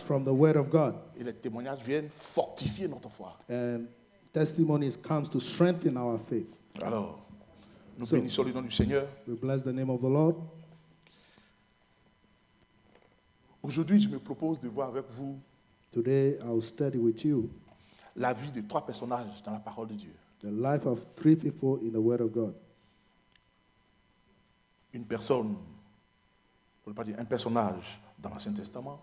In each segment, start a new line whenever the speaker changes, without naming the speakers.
from the word of God.
Et les témoignages viennent fortifier notre foi.
And testimonies comes to strengthen our faith.
Alors, nous bénissons le nom du Seigneur.
We bless the name of the Lord.
Aujourd'hui, je me propose de voir avec vous
Today, I'll study with you
la vie de 3 personnages dans la parole de Dieu.
the life of 3 people in the word of God.
Une personne, je ne veux pas dire un personnage dans l'Ancien Testament,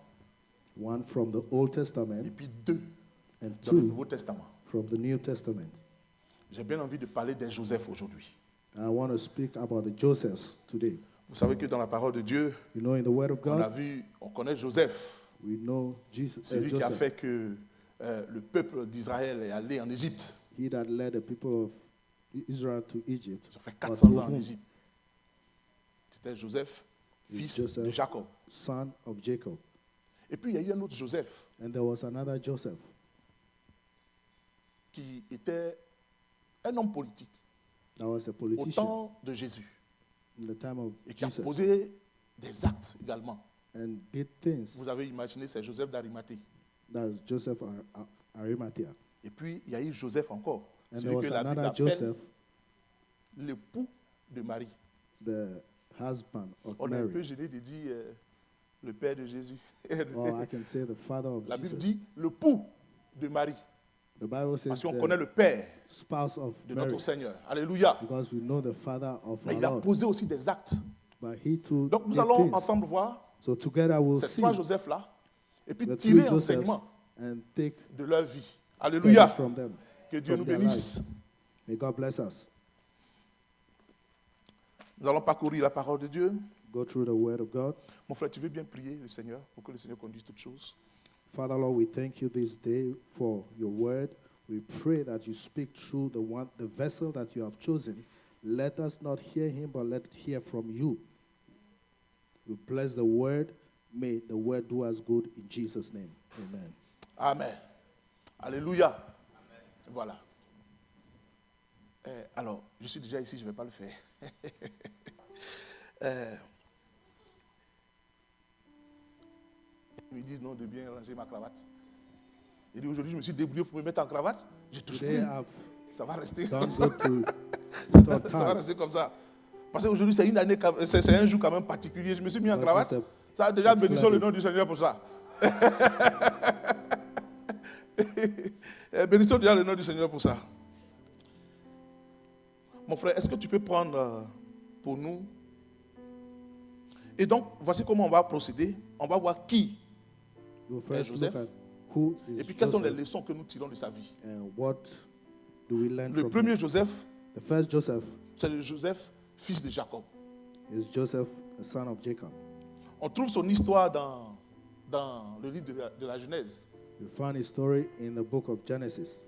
One from the Old
et
Testament
puis 2
and
dans le
2
Nouveau Testament.
from the New Testament.
J'ai bien envie de parler des Joseph aujourd'hui.
I want to speak about the Josephs today.
Vous savez que dans la parole de Dieu,
You know, in the word of
on a
God,
vu, on connaît Joseph.
we know Jesus,
C'est lui qui a
Joseph,
fait que le peuple d'Israël est allé en Égypte.
he that led the people of Israel to Egypt.
Ça fait
But
400
through
ans en
whom?
Égypte. C'était Joseph, fils
Joseph.
de Jacob.
Son of Jacob.
Et puis il y a eu un autre Joseph
And there was another Joseph
qui était un homme politique
that was a
au
politician
temps de Jésus
in the time of
et qui a
Jesus
posé des actes également.
and did things.
Vous avez imaginé, c'est Joseph d'Arimathée.
That's Joseph Arimathea.
Et puis il y a eu Joseph encore,
And there
celui
was
que la Bible
another
appelle
Joseph,
l'époux de Marie.
the husband of
On est un peu
Mary.
gêné de dire le père de Jésus.
Or I can say the father of
La Bible
Jesus.
dit l'époux de Marie,
The Bible says
parce qu'on
the
connaît le père
spouse of
de
Mary,
notre Seigneur. Alléluia.
because we know the father of
Mais
our
il a
Lord.
posé aussi des actes.
But he too
Donc nous
did
allons
things.
ensemble voir
So together we'll
ces
see
3 Joseph-là et puis
the 3
tirer
Josephs
enseignement
and take
de leur vie.
studies
Alléluia.
from them.
Que Dieu
from
nous
their
bénisse.
lives. May God bless us.
Nous allons parcourir la parole de Dieu.
Go through the word of God.
Mon frère, tu veux bien prier le Seigneur pour que le Seigneur conduise toutes choses?
Father Lord, we thank you this day for your word. We pray that you speak through the vessel that you have chosen. Let us not hear him, but let us hear from you. We bless the word. May the word do us good in Jesus' name. Amen.
Amen. Alléluia. Voilà. Alors, je suis déjà ici, je ne vais pas le faire. Ils me disent non de bien ranger ma cravate. Et aujourd'hui, je me suis débrouillé pour me mettre en cravate. Je touche
Today
plus.
I've
Ça va rester
done
comme ça.
good to
Ça va rester comme ça. Parce qu'aujourd'hui, c'est une année, c'est un jour quand même particulier. Je me suis mis en
But
cravate.
it's
Ça a déjà
it's
bénissons le
clever.
nom du Seigneur pour ça. Bénissons déjà le nom du Seigneur pour ça. Mon frère, est-ce que tu peux prendre pour nous? Et donc, voici comment on va procéder. On va voir qui.
We'll first
Joseph.
look at who
Et
is
puis, quelles sont les
Joseph
leçons que nous tirons de sa vie.
and what do we learn
Le
from
premier
him.
Joseph,
The first Joseph
c'est le Joseph, fils de Jacob.
is Joseph, the son of Jacob.
On trouve son histoire dans le livre de la Genèse.
We find his story in the book of Genesis.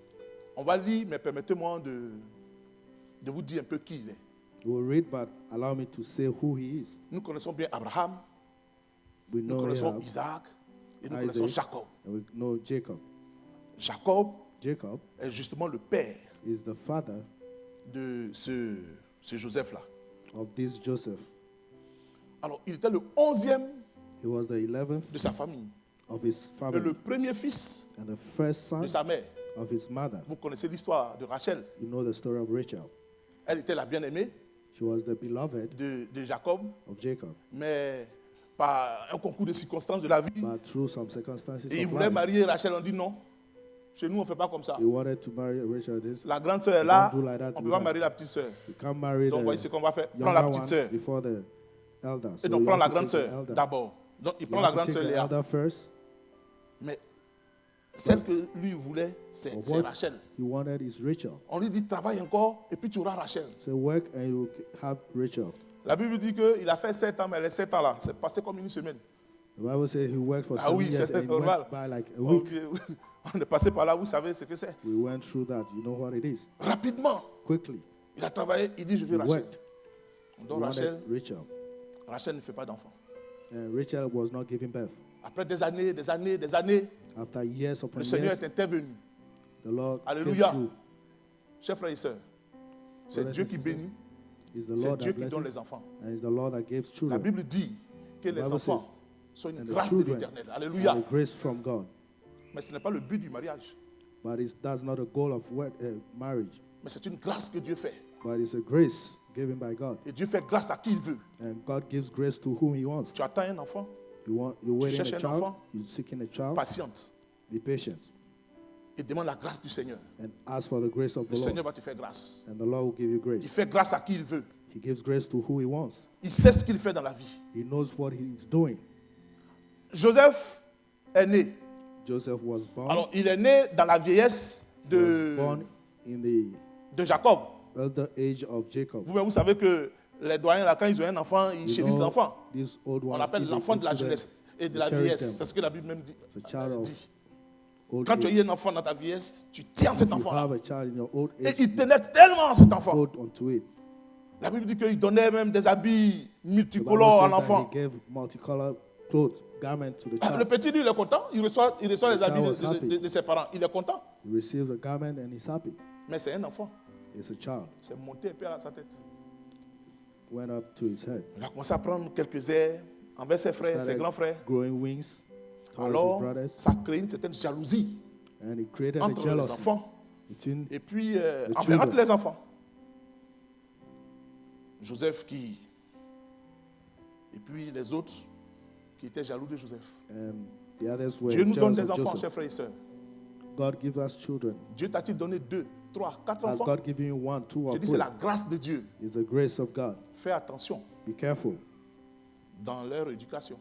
On va lire, mais permettez-moi de vous dire un peu qui il est.
We'll read, but allow me to say who he is.
Nous connaissons bien Abraham,
We
nous
know
connaissons
Ahab,
Isaac et nous
Isaac.
connaissons Jacob.
and we know Jacob.
Jacob
Jacob
est justement le père
is the father
de ce Joseph-là.
of this Joseph.
Alors, il était le 11e
He was the 11th
de sa famille
of his
et
family
le premier fils
and the first son
de sa mère.
of his mother.
Vous connaissez l'histoire de Rachel.
You know the story of Rachel.
Elle était la bien-aimée
She was the beloved
de Jacob,
of Jacob,
mais par un concours de circonstances de la vie,
but through some circumstances
et il
of
voulait
life,
marier Rachel. On dit non. Chez nous, on ne fait pas comme ça.
he wanted to marry Rachel. This
La grande sœur est là,
Don't do like that
on ne
to
peut pas
us.
marier la petite sœur.
you can't marry
Donc, voyez ce
the
qu'on va faire. Prends la
younger
petite
one
sœur.
before the elder.
Et
So
donc,
you
prends
have
la
to
grande
take the
sœur
elder.
d'abord. Donc, il
You
prend la
have to
grande
take
sœur
the
Léa.
elder first.
Mais celle que lui voulait, c'est
But what
Rachel.
he wanted is Rachel.
On lui dit travaille encore et puis tu auras Rachel.
So work and you have Rachel.
La Bible dit qu'il a fait 7 ans, mais les 7 ans là, c'est passé comme une semaine.
The Bible says he worked for
Ah
7
oui,
years
c'est
and it
normal.
went by like a week.
Ok. On est passé par là, vous savez ce que c'est.
We went through that. You know what it is.
Rapidement,
Quickly.
il a travaillé, il dit je
He
veux Rachel.
worked.
On
He
donne Rachel.
wanted Rachel.
Rachel ne fait pas d'enfant.
And Rachel was not giving birth.
Après des années,
After years upon
le Seigneur
years,
est intervenu.
the Lord
Alléluia.
came through.
Chers frères et sœurs, c'est
Brothers
Dieu
and
qui
sisters,
bénit,
It's the
c'est
Lord
Dieu
that
qui donne
blesses,
les enfants.
and it's the Lord that gives
La
children.
Bible dit que
The
les
Bible
enfants
says
soit une
and the
grâce de
children
l'Éternel.
are
Alléluia.
the grace from God.
Mais ce n'est pas le but du mariage.
But that's not a goal of marriage.
Mais c'est une grâce que Dieu fait.
But it's a grace given by God.
Et Dieu fait grâce à qui il veut.
And God gives grace to whom He wants.
Tu attends un enfant,
You're waiting a
cherches un
child,
enfant.
you're seeking a child,
patiente.
be patient.
Et demande la grâce du Seigneur.
And ask for the grace of
Le
the
Seigneur
Lord.
va te faire grâce.
And the Lord will give you
Il
grace.
fait grâce à qui il veut.
He gives grace to who He wants.
Il sait ce qu'il fait dans la vie.
He knows what He's doing.
Joseph est né.
Joseph was born.
Alors, il est né dans la vieillesse
Was born in the
de Jacob.
elder age of Jacob.
Vous-même, vous savez que les doyens, là, quand ils ont un enfant, ils
You
chérissent
know,
l'enfant.
these old
On
ones
l'appelle
give
l'enfant de la
it to
jeunesse et de
they
la
cherish
vieillesse.
them.
C'est ce que la Bible même dit.
The child of
dit.
old
Quand tu as
age.
eu un enfant dans ta vieillesse, tu tiens cet
You
enfant.
have a child in your old
Et
age,
il tenait tellement cet enfant.
hold onto it.
La Bible dit qu'il donnait même des habits
The Bible
multicolores à
says that
l'enfant.
He gave multicolored clothes, garment to the
Le
child.
petit, lui, il est content. Il reçoit les
The
habits
child was happy.
de ses parents. Il est content.
He receives a garment and he's happy.
Mais c'est un enfant.
It's a child.
C'est monté un peu à sa tête.
Went up to his head.
Il a commencé à prendre quelques airs envers ses frères, ses
Started
grands frères.
growing wings towards
Alors,
his brothers.
ça crée une certaine jalousie
And he created a
entre les
jealousy
enfants
between
et puis
The
entre
children.
les enfants. Joseph qui... Et puis les autres qui étaient jaloux de Joseph.
and the others were
Dieu nous donne
jealous
des
of
enfants,
Joseph.
chers frères et sœurs.
God give us children.
Dieu t'a-t-il donné 2, 3, 4
Has
enfants?
God given you 1, 2, or
Je dis c'est
3?
la grâce de Dieu.
It's the grace of God.
Fais attention
Be careful
dans leur éducation.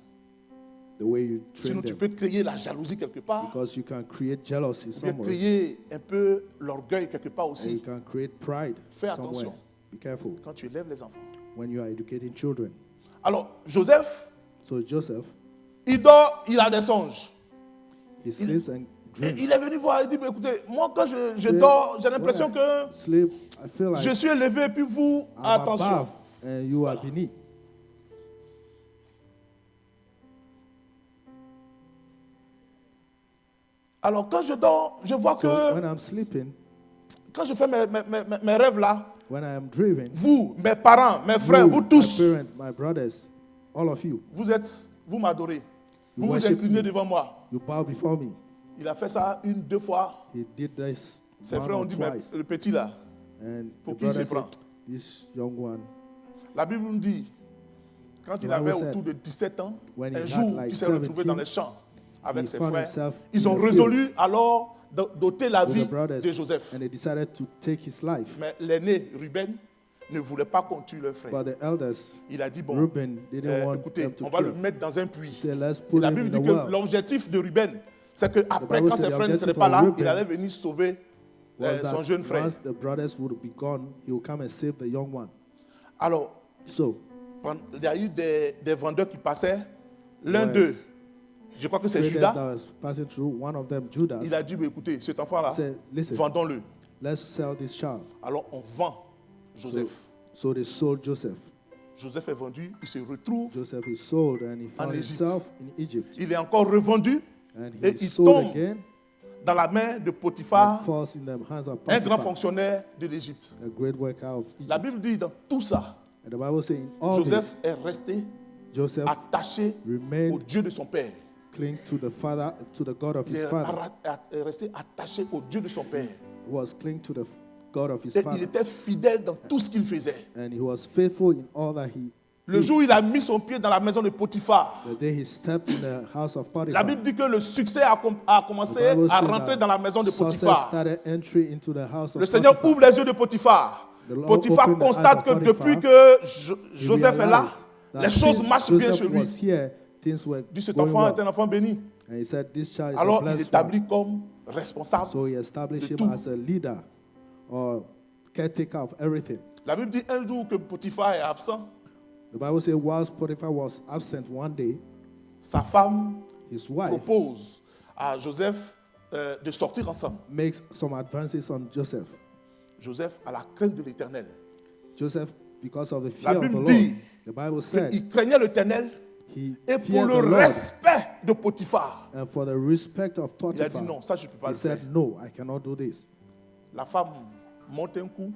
the way you train
Sinon, tu
them.
peux créer la jalousie quelque part.
Because you can create jealousy
Tu peux
somewhere.
créer un peu l'orgueil quelque part
And you
aussi.
can create pride
Fais
somewhere.
attention.
Be careful
Quand tu élèves les enfants.
when you are educating children.
Alors, Joseph,
So Joseph,
il dort, il a des songes.
he sleeps and
Et
dreams.
il est venu voir, il dit, mais écoutez, moi quand je dors, j'ai l'impression
When
que
I sleep, I feel like
je suis élevé, puis vous,
I'm
attention.
above and you are beneath.
Alors quand je dors, je vois
So
que
when I'm sleeping,
quand je fais mes rêves là,
when I am dreaming,
vous, mes parents, mes frères, vous
my
tous,
parents, my brothers, all of you,
vous m'adorez. Vous vous
worship
inclinez
me.
devant moi.
you bow before me.
Il a fait ça 1, 2 fois.
He did this
Ses
one
frères ont
or
dit, mais
twice.
le petit là,
And
pour
the
qui il se
brother said,
prend?
this young one,
La Bible nous dit, quand il
Bible
avait
said,
autour de 17 ans,
when he
un
had
jour,
like
il s'est retrouvé
17,
dans les champs avec
he
ses
found
frères.
himself
Ils
in
ont
the
résolu alors d'ôter la
with
vie
the brothers,
de Joseph.
and they decided to take his life.
Mais l'aîné, Ruben, ne voulait pas qu'on tue leur frère.
But the elders,
Il a dit, bon,
Reuben, didn't want
écoutez,
them to
on va le
kill.
mettre dans un puits.
He said, let's
Et
put
la
him
Bible
in the
dit que
well.
l'objectif de Ruben, c'est qu'après,
Bible
quand
said
ses
the
frères ne seraient
objective
pas
of
là,
Reuben
il allait venir sauver
Was
son
that
jeune frère.
once the brothers would be gone, he would come and save the young one.
Alors,
So,
il y a eu des vendeurs qui passaient. L'un
Yes.
d'eux, je crois que c'est
traders
Judas,
that was passing through, one of them, Judas,
il a dit, mais écoutez, cet enfant-là,
said, listen,
vendons-le.
let's sell this child.
Alors, on vend Joseph.
So they sold Joseph.
Joseph est vendu, il se retrouve,
Joseph is sold and he found
Egypt.
himself in Egypt.
il est encore revendu
And
Et
he
il
sold
tombe
again
dans la main de
and
Potiphar,
falls in the hands of
un grand
Potiphar,
fonctionnaire de l'Égypte.
a great worker of
La
Egypt.
Bible dit dans tout ça,
And the Bible says in all
Joseph
this,
est resté
Joseph
attaché au
remained
Dieu de son père.
cling to the Father, to the God of
Il
his
est
father.
resté attaché au Dieu de son père.
He was cling to the God of his
Et il
father.
était fidèle dans tout ce qu'il faisait.
And he was faithful in all that he
Le jour où il a mis son pied dans la maison de Potiphar,
The day he stepped in the house of
la
Potiphar,
Bible dit que le succès a commencé
the Bible
à
says
rentrer
that
dans la maison de
success
Potiphar.
started entry into the house of
Le Seigneur
Potiphar.
ouvre les yeux de Potiphar.
The Lord
Potiphar
opened the eyes
constate
of
que
Potiphar.
depuis que
He
Joseph est là,
realized that
les choses
since
marchent bien
Joseph
chez lui.
was here, things were
Il dit cet
going
enfant est
well.
un enfant béni.
And he said, this child is a
Alors il
blessed one.
établit comme responsable.
So he established
de
him
tout.
as a leader or caretaker of everything.
La Bible dit un jour que Potiphar est absent,
The Bible says, whilst Potiphar was absent one day,
sa femme
his wife
propose à Joseph de sortir ensemble.
makes some advances on Joseph.
Joseph a la crainte de l'Éternel.
Joseph, because of the
La
fear of the
Bible
Lord,
dit
the Bible said
Il craignait l'Éternel
he
et pour
feared
le
the Lord.
respect de Potiphar.
And for the respect of
Il a dit
Potiphar,
non, ça je ne peux pas
he
le faire.
said, no, I cannot do this.
La femme monte un coup.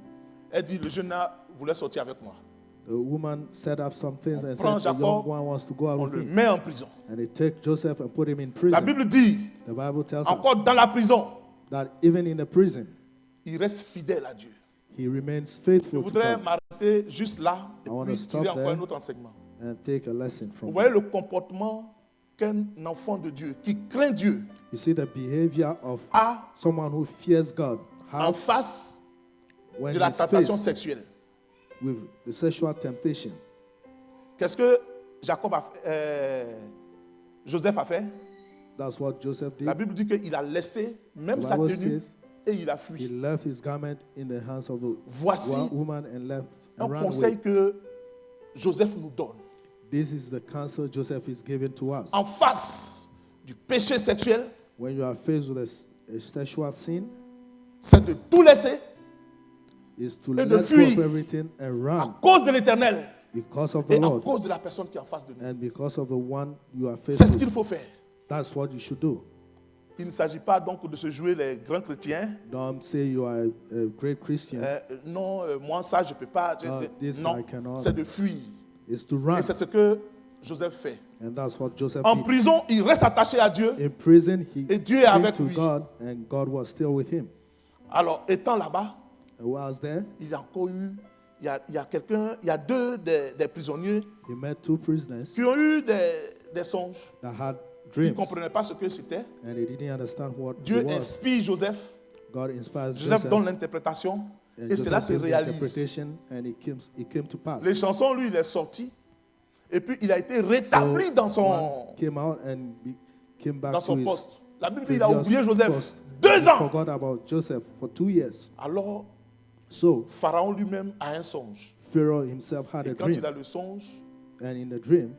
Elle dit le jeune homme voulait sortir avec moi.
The woman set up some things and
prend
said the
Jacob,
young one wants to go out
on
with
le
me.
met en prison.
And they take Joseph and put him in
La
prison.
Bible dit,
The Bible tells us
encore dans la prison,
that even in the prison,
il reste fidèle à Dieu.
he remains
Je
faithful to
voudrais
God.
m'arrêter juste là et
I want
puis
to stop
tirer encore
there.
un autre enseignement.
And take a lesson
Vous
from
voyez
it.
le comportement qu'un enfant de Dieu qui craint Dieu
You see the behavior of
a
someone who fears God.
en
How
face
when
de la
he's
tentation
faced
sexuelle.
with the sexual temptation.
Qu'est-ce que Joseph a fait?
That's what Joseph
La
did.
Bible dit qu'il a laissé même
The
sa
Bible
tenue
says
et il a
he
fui.
left his garment in the hands of the
Voici
woman and left
un
and ran
conseil
away.
que Joseph nous donne.
This is the counsel Joseph is giving to us.
En face du péché sexuel,
When you are faced with a sexual sin,
c'est de tout laisser
is to
Et
let
de
go
fuir.
of everything and
à
run
cause de l'Éternel
because of
et
the
à
Lord
cause de la personne qui est en face de nous.
and because of the one you are faced
C'est ce qu'il
with.
faut faire.
That's what you should do.
Il ne s'agit pas donc de se jouer les grands chrétiens.
Don't say you are a great Christian.
Non, moi ça je ne peux pas.
This
Non,
I cannot.
c'est de fuir.
It's to run.
Et c'est ce que Joseph fait.
And that's what Joseph
En
did.
prison, il reste attaché à Dieu.
In prison, he
Et Dieu est
came
avec
to
lui.
God and God was still with him.
Alors, étant là-bas,
And while I was there,
il y a encore eu, il y a quelqu'un, il y a deux des prisonniers
he met two prisoners
qui ont eu des songes.
that had
Ils ne
dreams
comprenaient pas ce que c'était.
and they didn't understand what
Dieu
it was.
inspire Joseph.
God inspires
Joseph
Joseph,
donne l'interprétation
and
et cela
Joseph
se
gives the
réalise.
interpretation and it came to pass.
Les chansons, lui, il est sorti et puis il a été rétabli dans
One
son,
came out and came back
dans
to
son
his
poste. La Bible dit qu'il a
previous
oublié Joseph
post.
2
He
ans.
forgot about Joseph for 2 years.
Alors,
So
Pharaon lui-même a un songe.
Pharaoh himself had
Et
a
quand il a
dream,
le songe,
and in the dream,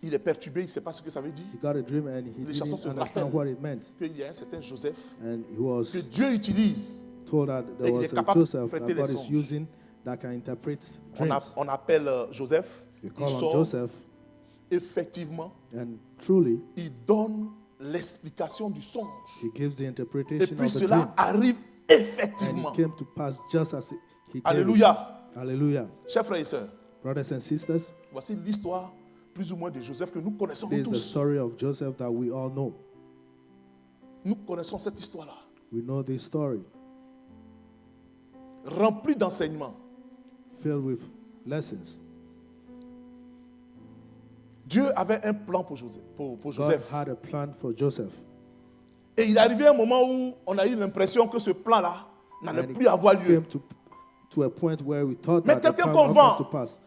il est perturbé, il ne sait pas ce que ça veut dire.
he got a dream and he
Les chansons
didn't
se
understand
rappellent.
what it meant.
Qu'il y a un certain Joseph
And he was
que Dieu utilise.
told that
Et
there
il
was
est
a
capable
Joseph that
d'interpréter
God
les
is
songes.
using that can interpret dreams.
On appelle Joseph.
You
Il
call on
sort,
Joseph,
effectivement,
and truly,
il donne l'explication du songe.
he gives the
Et
interpretation
puis
of the
cela
dream.
arrive
And
effectivement.
it came to pass just as he gave it.
Alléluia.
Hallelujah.
Chers frères et sœurs,
Brothers and sisters,
voici l'histoire plus ou moins de Joseph que nous connaissons
this is the
tous.
story of Joseph that we all know.
Nous connaissons cette histoire-là,
We know this story,
remplie d'enseignements.
filled with lessons.
Dieu avait un plan pour Joseph. Pour
God
Joseph.
had a plan for Joseph.
Et il est arrivé un moment où on a eu l'impression que ce plan-là n'allait
And
plus avoir
it
lieu.
came to a point where we thought
Mais
that the
quelqu'un
plan would
convainc.
come to pass.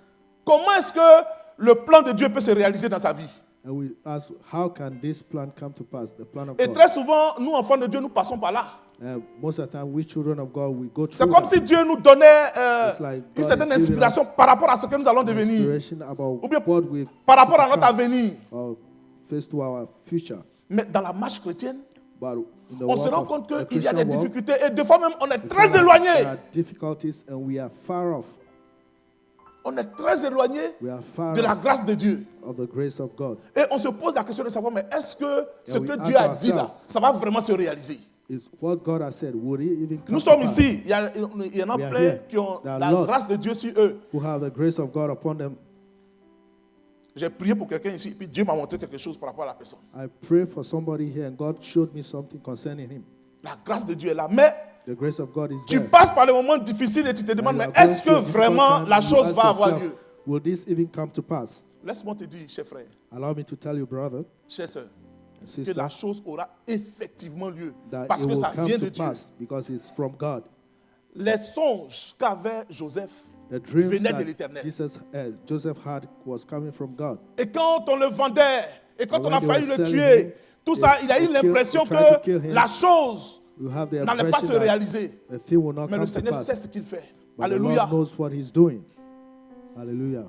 Comment est-ce que le plan de Dieu peut se réaliser dans sa vie?
And we ask, how can this plan come to pass? The plan of
Et
God.
très souvent, nous, enfants de Dieu, nous passons par là.
Most of the time, we children of God, we go
C'est
through
comme
that.
si Dieu nous donnait
It's like
une
God
certaine
is giving
inspiration par rapport à ce que nous allons devenir,
inspiration about
Ou bien
what we
par rapport à notre
become
avenir.
or face to our future.
Mais dans la marche chrétienne,
But in the
on se
walk
rend
of
compte
the
qu'il y a
Christian
des
walk,
difficultés et des fois même on est
we
très
find that
éloigné.
there are difficulties and we are far off.
On est très éloigné
We are far
de la
off
grâce de Dieu.
of the grace of God.
Et on se pose la question de savoir, mais est-ce que ce
we
que
ask
Dieu a dit là,
ourselves,
ça va vraiment se réaliser?
Is what God has said, would it even come
Nous
to
sommes
pass?
ici, il y en a
We are
plein
here.
qui ont
There are
la
lots
grâce de Dieu sur eux.
who have the grace of God upon them.
J'ai prié pour quelqu'un ici, et puis Dieu m'a montré quelque chose par rapport à la personne.
I pray for somebody here and God showed me something concerning him.
La grâce de Dieu est là. Mais
The grace of God is
tu
there.
passes par les moments difficiles et tu te demandes,
And
mais
you are going
est-ce que
through a difficult
vraiment
time,
la
you
chose
ask
va avoir
yourself,
lieu?
will this even come to pass?
Laisse-moi te dire, cher frère,
Allow me to tell you, brother
chère sœur,
and
que
sister,
la chose aura effectivement lieu.
that
Parce
it
que
will
ça
come
vient
to
de Dieu.
pass because it's from God.
Les songes qu'avait Joseph
The dreams
venaient de
that
l'Éternel.
Joseph had was coming from God.
Et quand on le vendait, et quand
And
on a
when they
failli
were
le
selling
tuer,
him,
tout ça,
they-
il a eu
they killed-
l'impression
they tried to kill
que
him.
la chose
You have the
n'allait pas se
impression that
réaliser.
the thing will not
Mais le
come to
Seigneur sait
pass.
ce qu'il fait.
But the
Alléluia.
Lord knows what He's doing. Hallelujah.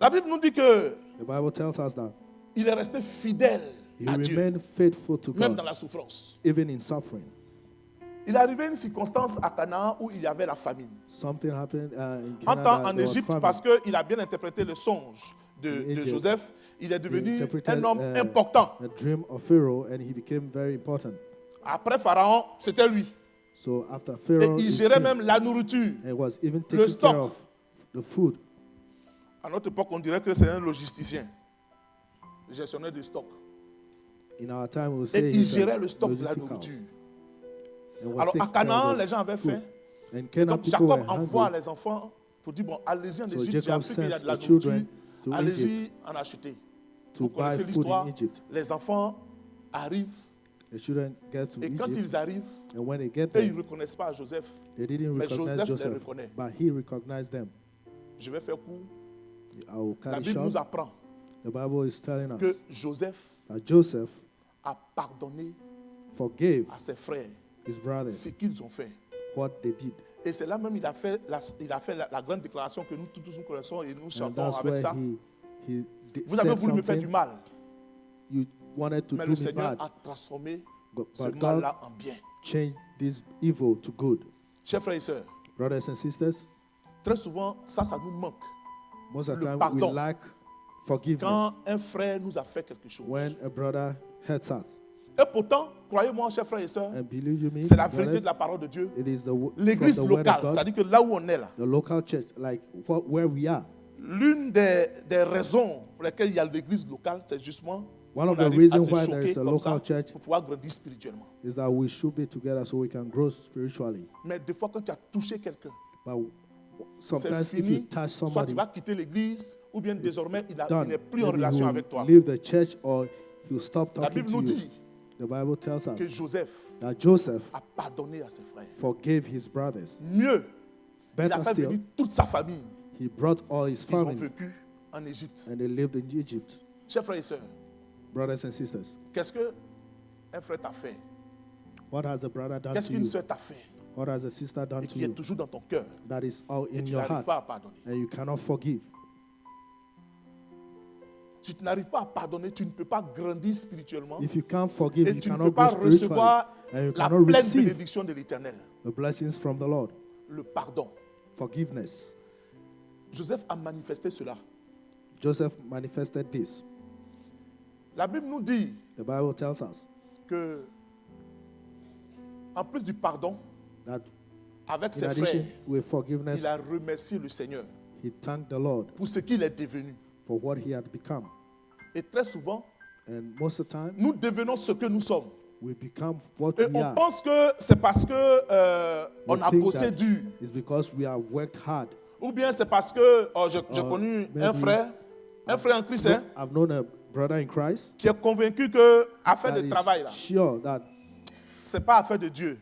La Bible nous dit que
The Bible tells us that
il est resté fidèle
He
à Dieu,
remained faithful to
même dans
God,
la souffrance.
even in suffering.
Il est arrivé une circonstance à Canaan où il y avait la famine.
Something happened in
En
Canada.
temps en
there was
Égypte,
famine.
parce qu'il a bien interprété le songe de
Egypt,
Joseph, il est
He
devenu
interpreted,
un homme important.
a dream of Pharaoh, and he became very important.
Après Pharaon, c'était lui.
So after
Et
Pharaoh,
il
is
gérait
him,
même la nourriture.
and was even
le
taking
stock.
care of the food.
À notre époque, on dirait que c'est un logisticien, gestionnaire de stock.
In our time, we would
Et
say
il
he's a
gérait le stock de la
logistic house.
nourriture.
And was
Alors à
taking care
Canaan,
of the
les gens avaient
food.
faim.
And
Et
Canaan
donc
people were
Jacob envoie
hungry,
les enfants pour dire, bon, allez-y en
so
Égypte, j'ai
Jacob
appris qu'il y a
sends
de la
the children
nourriture,
to
allez-y en acheter.
to
Vous
buy
connaissez
food
l'histoire,
in Egypt.
les enfants arrivent,
The children get to
et quand
Egypt,
ils arrivent,
and when they get
eux, ils ne
there,
reconnaissent pas Joseph.
they didn't
Mais
recognize
Joseph les
Joseph,
reconnaît.
but he recognized them.
Je vais faire court.
I will
La
carry
Bible nous
short.
apprend
The Bible is telling us
que Joseph
that Joseph
a pardonné
forgave
à ses frères
his brothers
ce qu'ils ont fait.
what they did.
Et c'est là même il a fait la grande déclaration que nous tous nous connaissons et nous
And
chantons
that's
avec
where
ça. Vous avez
said
voulu me faire du
something.
mal,
You wanted to
mais
do
le
me
Seigneur
bad,
a transformé ce
but God
mal-là en bien.
changed this evil to good.
Chers frères et sœurs,
Brothers and sisters,
très souvent, ça nous manque.
most of the
Le
time
pardon.
we lack forgiveness
Quand un frère nous a fait quelque chose.
when a brother hurts us.
Et pourtant, croyez-moi, chers frères et sœurs,
And believe you me,
c'est la vérité
brothers,
de la parole de Dieu.
it is from
L'église
the word
locale,
of God,
c'est-à-dire que là où on est là,
the local church, like where we are.
l'une des raisons pour lesquelles il y a l'église locale, c'est justement
One of
qu'on
the
arrive à
reasons
se
why there
choquer
is a
comme ça
local church
pour pouvoir grandir spirituellement.
is that we should be together so we can grow spiritually.
Mais des fois, quand tu as touché quelqu'un,
But
c'est
sometimes if you
fini.
touch
Soit
somebody,
tu vas quitter l'église, ou bien désormais, il
done.
n'est plus en
Maybe
relation
he'll
avec toi.
leave the church or he'll stop
La
talking
Bible
to
nous
you.
dit
The Bible tells
que
us
Joseph
that Joseph
a pardonné à ses frères.
forgave his brothers.
Mieux, il a
Better
fait
still,
venir toute sa famille.
he brought all his
Ils ont
family
vécu en Égypte.
and they lived in Egypt.
Chers frères et sœurs,
Brothers and sisters,
qu'est-ce qu'un frère t'a fait?
what has a brother done
Qu'est-ce
to
qu'une
you?
sœur t'a fait?
What has a sister done
Et
to
qui est
you?
toujours dans ton cœur.
That is all
Et
in
tu
your
n'arrives
heart
pas à pardonner.
and you cannot forgive.
Si tu n'arrives pas à pardonner, tu ne peux pas grandir spirituellement.
If you can't forgive,
Et
you
tu ne
cannot
peux
grow
pas
spiritually
recevoir
and you
la
cannot
pleine
receive
bénédiction de l'Éternel.
the blessings from the Lord.
Le pardon.
Forgiveness.
Joseph a manifesté cela.
Joseph manifested this.
La Bible nous dit
The Bible tells us
que, en plus du pardon,
that
avec
in
ses
addition
frères,
with forgiveness,
il a remercié le Seigneur
he thanked the Lord
pour ce qu'il est devenu.
for what he had become.
Et très souvent,
And most of the time,
nous devenons ce que nous sommes.
we become what
Et
we
on
are.
pense que c'est parce que on
We
a
think
bossé
that
dur.
it's because we have worked hard.
Ou bien c'est parce que j'ai connu un
maybe
frère en Christ, hein,
I've known a brother in Christ
qui est convaincu que affaire
that
de
is
travail là,
sure that
c'est pas affaire de Dieu.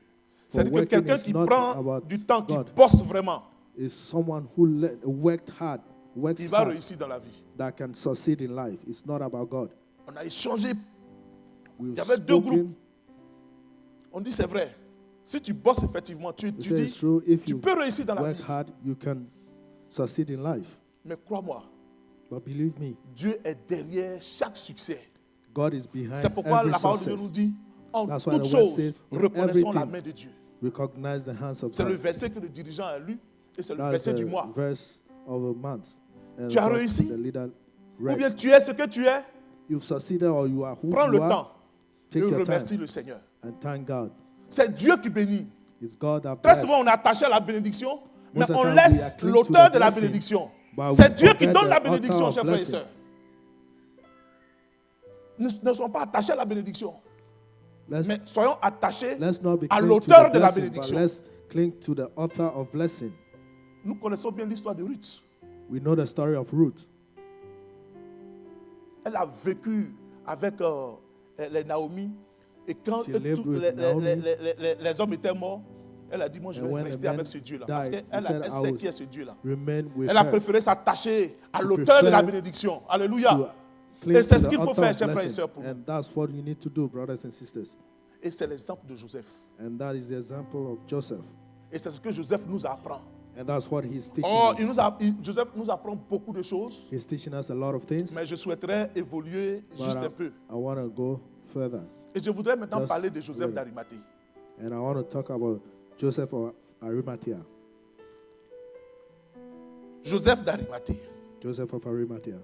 C'est-à-dire que
working
quelqu'un
is
qui
not
prend
about
du temps, qui
God.
bosse vraiment,
is someone who worked hard, works
il va
hard,
réussir dans la vie.
that can succeed in life. It's not about God.
On a échangé.
We've
Il y avait deux
spoken.
groupes. On dit c'est vrai. Si tu bosses effectivement, tu
We say it's
dis,
true. If
tu
you
peux réussir dans la
work
vie.
hard, you can succeed in life.
Mais crois-moi,
But believe me,
Dieu est derrière chaque succès.
God is behind
C'est pourquoi
every
la parole de Dieu nous
success.
dit, en
That's why
toutes
the word
choses,
says, in
reconnaissons la
everything,
main de Dieu.
Recognize the hands of
C'est le
God.
verset que le dirigeant a lu et c'est le
That's
verset
the
du mois.
verse of a month. And
Tu as
what
réussi?
the leader
Ou
read.
bien tu es ce que tu es,
You've succeeded or you are who
prends
you
le
are.
temps et
Take your
remercie
time
le Seigneur.
and thank God.
C'est Dieu qui bénit.
It's God that
Très
bless.
souvent, on est attaché à la bénédiction, mais
Most of the
on
time, we are
laisse
clinging to
l'auteur
the
de la
blessing,
bénédiction.
but we
C'est Dieu qui
forget
donne
the
la
author
bénédiction,
of
chers frères et
blessing.
sœurs. Nous ne sommes pas attachés à la bénédiction, mais soyons attachés
Let's not be
à
clinging to
l'auteur
the
de la
blessing, but
bénédiction.
let's cling to the author of blessing.
Nous connaissons bien l'histoire de Ruth.
We know the story of Ruth.
Elle a vécu avec les Naomi. Et quand
She lived with
les
Naomi.
hommes étaient morts, elle a dit, moi je
And
vais
when
rester
the
avec
men
ce Dieu-là. Parce
died,
qu'elle
he said,
elle
I
sait
will
qui est ce Dieu-là.
Remain with
Elle a
her.
préféré s'attacher à
She
l'auteur de la
preferred
bénédiction. Alléluia.
to cling
Et c'est
to
ce
the
qu'il faut
author
faire,
of
chers frères et
blessing.
sœurs, pour nous.
And that's what you need to do, brothers and sisters.
Et c'est l'exemple de Joseph.
And that is the example of Joseph.
Et c'est ce que Joseph nous apprend.
And that's what he's teaching
Oh,
us.
Joseph nous apprend beaucoup de choses,
He's teaching us a lot of things.
mais je souhaiterais évoluer
But
juste un peu.
I want to go further.
Et je voudrais maintenant
Just
parler de Joseph
really.
d'Arimathée.
And I want to talk about Joseph of Arimathea.
Joseph d'Arimathée.
Joseph of Arimathea.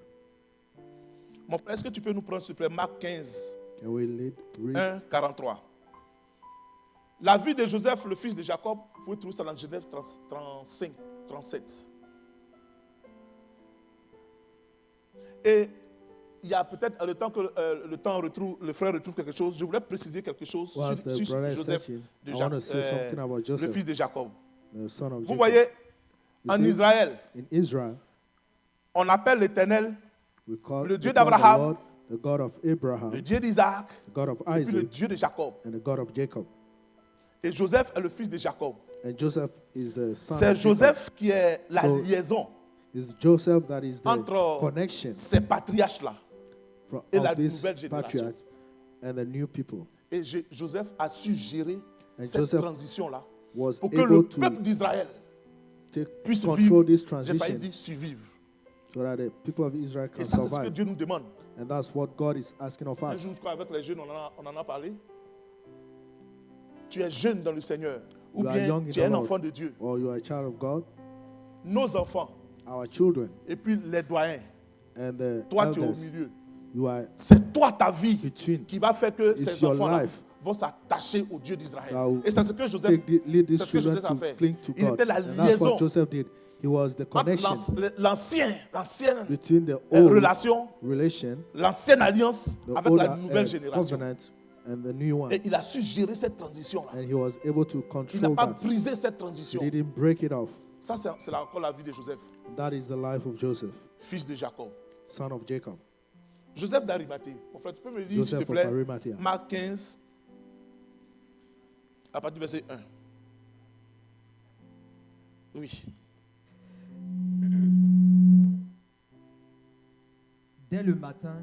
Mon frère, est-ce que tu peux nous prendre, s'il te plaît, Marc 15,
Can we read
1, 43. La vie de Joseph, le fils de Jacob, vous pouvez trouver ça dans Genèse 35, 37. Et il y a peut-être le temps que le frère retrouve quelque chose, je voulais préciser quelque chose
Whilst the
sur
brother is
Joseph,
searching,
de
I want to say something about
le
Joseph,
fils de Jacob.
the son of
Vous
Jacob.
voyez,
You
en
see,
Israël,
in Israel,
on appelle l'Éternel
we call,
le
we
Dieu
call the
d'Abraham,
Lord the God of Abraham,
le Dieu d'Isaac,
the God of
et puis le
Isaac,
Dieu de Jacob.
and the God of Jacob.
Et Joseph est le fils de Jacob.
And Joseph is the son
C'est
of Jacob.
Joseph qui est la
So,
liaison
It's Joseph that is the
entre
connection
ces patriarches-là
from,
et
of
la
this
nouvelle génération.
patriarch and the new people.
Et Joseph a su gérer
And
cette
Joseph
transition-là
was
pour que le
able to
peuple d'Israël
take
puisse
control
vivre,
this
j'ai failli
transition
dire survivre.
so that the people of Israel
Et
can
ça, c'est ce que
survive.
Dieu nous demande.
And that's what God is asking of
Un
us.
jour, je crois, avec les jeunes, on en a parlé. Tu es jeune dans le Seigneur, ou
You are
bien
young in
tu es
the
un
Lord,
enfant de Dieu.
or you are a child of God,
Nos enfants,
our children,
et puis les doyens.
and the
Toi, tu es au
elders.
milieu.
You are
C'est toi, ta vie,
between.
qui va faire que
It's
ces
your
enfants-là
life
vont s'attacher au Dieu d'Israël.
that will
Et c'est ce que Joseph,
lead these
c'est ce que
children
Joseph a
to
fait.
cling to
Il
God.
était la
And that's
liaison
what Joseph did. He was the connection
entre l'ancienne
between the old
relation,
relation,
l'ancienne alliance
the
avec
old
la nouvelle génération.
covenant, and the new one.
Et il a su gérer cette transition-là.
And he was able to
Il n'a
control
pas
that.
brisé cette
He
transition.
didn't break it off.
Ça, c'est encore la vie de Joseph,
That is the life of Joseph,
fils de Jacob.
son of Jacob.
Joseph d'Arimathée. Mon frère, tu peux me lire, s'il te
Joseph of
plaît,
Arimathea.
Marc 15, à partir du verset 1. Oui.
Dès le matin,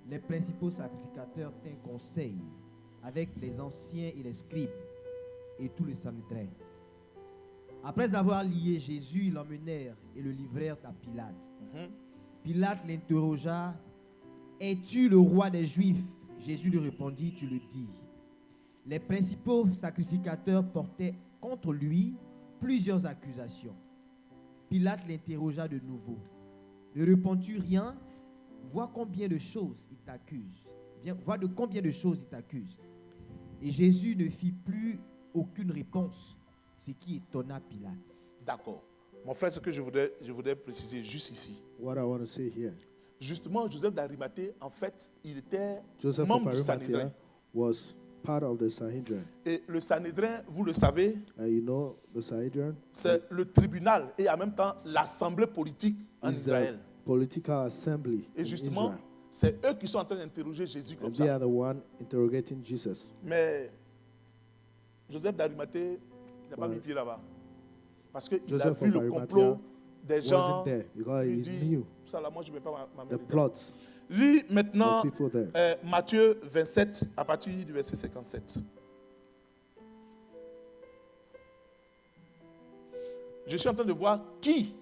les principaux sacrificateurs tinrent conseil avec les anciens et les scribes et tout le Sanhédrin. Après avoir lié Jésus, ils l'emmenèrent et le livrèrent à Pilate. Pilate l'interrogea, « Es-tu le roi des Juifs ?» Jésus lui répondit, « Tu le dis. » Les principaux sacrificateurs portaient contre lui plusieurs accusations. Pilate l'interrogea de nouveau. « Ne réponds-tu rien ? Vois combien de choses il t'accuse. Vois de combien de choses il t'accuse. » Et Jésus ne fit plus aucune réponse, ce qui étonna Pilate.
D'accord. Mon frère, ce que je voudrais préciser juste ici.
What I want to say here,
Justement, Joseph d'Arimathée, en fait, il était
Joseph of
membre du Sanhédrin.
Arimathea was part of the Sanhedrin.
Et le Sanhédrin, vous le savez,
And you know the Sanhedrin
c'est le tribunal et en même temps l'assemblée politique en
is the
Israël.
political assembly
Et
in
justement,
Israel.
c'est eux qui sont en train d'interroger Jésus comme
And they
ça.
are the one interrogating Jesus.
Mais Joseph d'Arimathée n'a pas
Ouais.
mis pied là-bas. Parce qu'il a
Joseph
vu
of
le complot
Arimathea
des gens.
wasn't there because
Il
he
dit,
knew
ça là, moi je ne mets pas ma main
the
dedans.
plot
Lis
of
maintenant
people there.
Matthieu 27 à partir du verset 57. Je suis en train de voir qui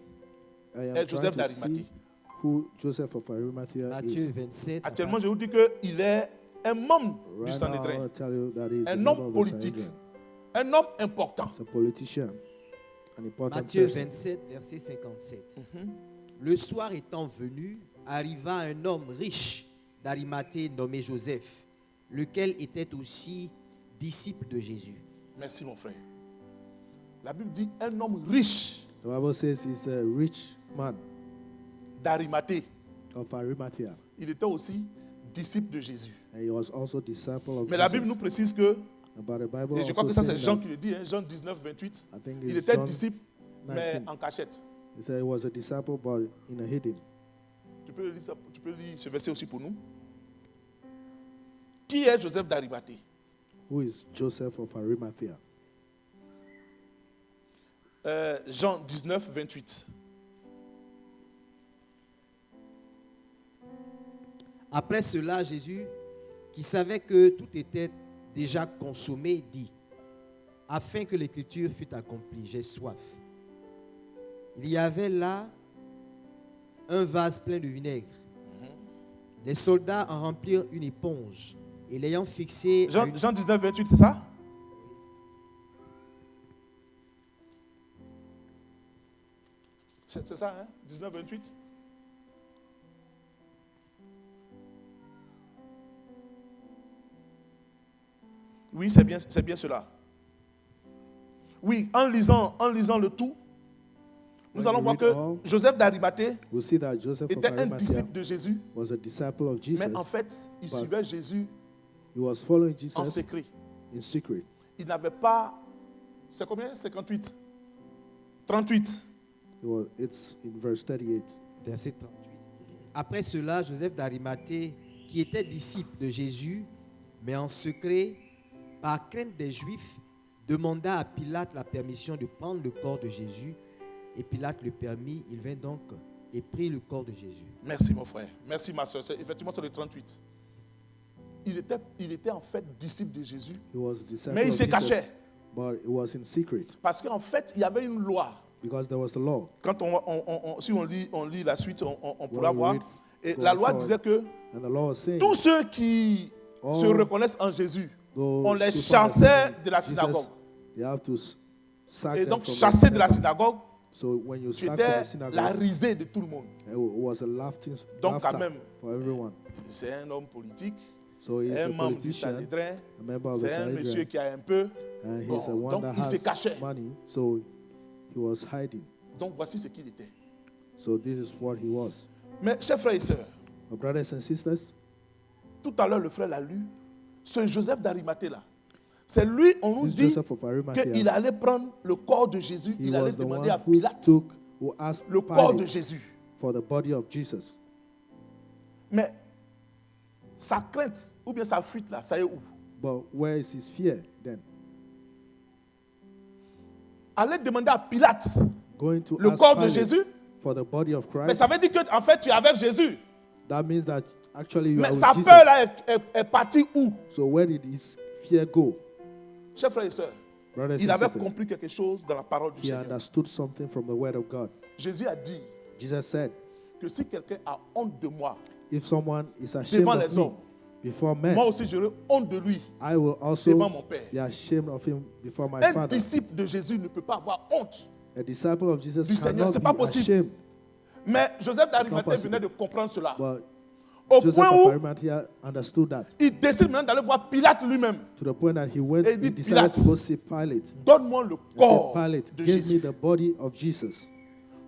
I am
est
trying
Joseph
to see
d'Arimathée.
who Joseph of Arimathea
Matthieu
is.
27.
Actuellement, je vous dis qu'il est un membre du
Right now, I
Sanhédrin,
want to tell you that he is a
un
member
homme
of the
politique,
Sanhedrin.
un homme important.
He's a politician, an important
Matthieu
person.
27, verset 57. Le soir étant venu, arriva un homme riche d'Arimathée nommé Joseph, lequel était aussi disciple de Jésus.
Merci mon frère. La Bible dit un homme riche
The Bible says he's a rich man
d'Arimathée.
of Arimathea,
Il était aussi disciple de Jésus.
and he was also disciple of
Mais la
Jesus.
Bible nous précise que,
But the Bible
et je crois
also
que ça c'est
says
Jean
that-
qui le dit, hein, Jean 19, 28,
I think
il
it's
était
John
disciple, mais
19.
en cachette.
He said he was a disciple, but in a hidden.
Tu peux lire ce verset aussi pour nous. Qui est Joseph d'Arimathée?
Who is Joseph of Arimathea?
Jean 19, 28.
Après cela, Jésus, qui savait que tout était déjà consommé, dit, afin que l'écriture fût accomplie, j'ai soif. Il y avait là un vase plein de vinaigre. Les soldats en remplirent une éponge et l'ayant fixée à une...
Jean 19, 28, c'est ça? C'est ça, hein? 19, 28? Oui, c'est bien cela. Oui, en lisant le tout, nous
When
allons
you
voir
read
que
all,
Joseph d'Arimathée
we'll see that Joseph of
était un
Arimathea
disciple de Jésus,
was a disciple of Jesus.
mais en fait, il
but
suivait Jésus
he was following
en
Jesus
secret.
in secret.
Il n'avait pas, c'est combien? 58. 38.
It's in verse 38.
Verset 38. Après cela, Joseph d'Arimathée, qui était disciple de Jésus, mais en secret, par crainte des Juifs, demanda à Pilate la permission de prendre le corps de Jésus. Et Pilate le permit. Il vint donc et prit le corps de Jésus.
Merci mon frère. Merci ma soeur. Effectivement, c'est le 38. Il était en fait disciple de Jésus,
He was a disciple
mais il
of
se
Jesus,
cachait.
but it was in secret
Parce qu'en fait, il y avait une loi.
because there was a law.
Quand si on lit la suite, on pourra
we
voir.
read
Et
going
la loi
forward,
disait que
And the law was saying,
tous ceux qui
all
se reconnaissent en Jésus,
those
on les
who found
chassait
that
de la
Jesus,
synagogue.
they have to sack
Et
them
donc,
from
chassé
the
de la
synagogue.
synagogue,
So when you
tu
sack
étais
from the
la
synagogue,
risée de tout le monde.
it was a laughter
Donc, quand même,
for everyone.
c'est un homme politique,
So he's
un
a
membre du
politician,
Sanhédrin,
a member of the
c'est un monsieur
Sanhedrin,
qui a un peu.
and he's
Bon,
a one
donc,
that
il se
has
cachait.
money. So he was hiding.
Donc, voici ce qu'il était.
So this is what he was.
Mais, chers frères et sœurs,
My brothers and sisters,
tout à l'heure, le frère l'a lu. Ce Joseph d'Arimathée là, c'est lui, on nous
this
dit
Joseph of
qu'il
Arimathea,
allait prendre le corps de Jésus,
he
il allait
was the
demander
one
à
who
Pilate
who asked
le corps de
Pilate
Jésus.
for the body of Jesus.
Mais sa crainte, ou bien sa fuite là, ça est où?
But where is his fear then?
Aller demander à Pilate
Going to
le
ask
corps de
Pilate
Jésus,
for the body of
mais
Christ?
ça veut dire qu'en fait tu es avec Jésus.
That means that actually you
Mais
are
sa
with
peur
Jesus.
là est partie où?
So where did his fear go?
Chers frères et sœurs,
Brothers
il
and
avait
sisters,
compris quelque chose dans la parole du
he
Seigneur.
understood something from the word of God.
Jésus a dit
Jesus said,
que si quelqu'un a honte de moi,
if someone is ashamed
devant
of
les
me
hommes,
before men,
moi aussi j'aurai honte de lui
I will
devant
also
mon Père.
be ashamed of him before my
Un
Father.
disciple de Jésus ne peut pas avoir honte.
A disciple of Jesus
du Seigneur, c'est
cannot
pas
be
possible.
ashamed.
Mais Joseph d'Arimathée
possible.
venait de comprendre cela.
But
Au
Joseph
point
of
où
Arimathea understood that,
il décide maintenant d'aller voir Pilate lui-même.
to the point that he went,
Et il dit,
he decided
Pilate,
to go see Pilate.
Donne-moi le
He said,
corps
Pilate,
de
give me
Jésus.
the body of Jesus.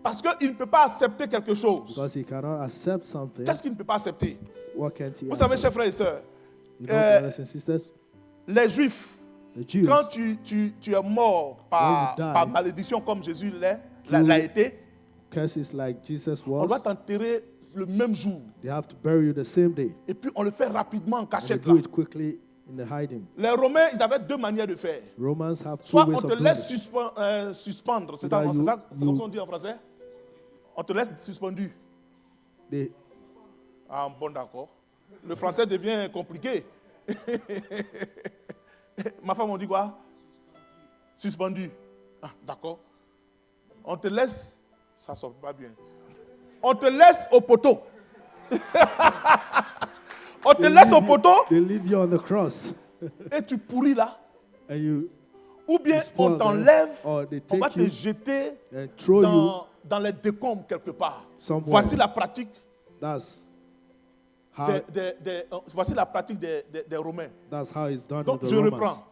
Parce qu'il ne peut pas accepter quelque chose.
Because he cannot accept something.
Qu'est-ce qu'il ne peut pas accepter?
What can't he
Vous savez, chers
accept?
frères et sœurs,
You know, brothers and sisters,
les Juifs,
the Jews,
quand tu es mort par,
When you die,
par malédiction comme Jésus l'a été,
curses like Jesus
on doit
was,
t'enterrer le même jour.
they have to bury you the same day.
Et puis on le fait rapidement en
And they
cachette.
do
Là.
it quickly in the hiding.
Les Romains, ils avaient deux manières de faire.
Romans have two
Soit
ways
on
of
te
doing
laisse
it.
suspendre, c'est
That
ça,
you-
c'est comme
you-
ça on dit en français. On te laisse suspendu.
They,
Ah bon, d'accord. Le français devient compliqué. Ma femme, on dit quoi? Suspendu. Ah, d'accord. On te laisse, ça sort pas bien. On te laisse au poteau. On te laisse au poteau
they leave you on the cross
et tu pourris là.
and you
Ou bien
spoil
on
them,
t'enlève,
or they
on va
take
te
you
jeter
and throw you
dans les décombres quelque part.
somewhere.
Voici la pratique
That's how,
voici la pratique des Romains.
that's how it's done
Donc
with
je
the
reprends.
Romans.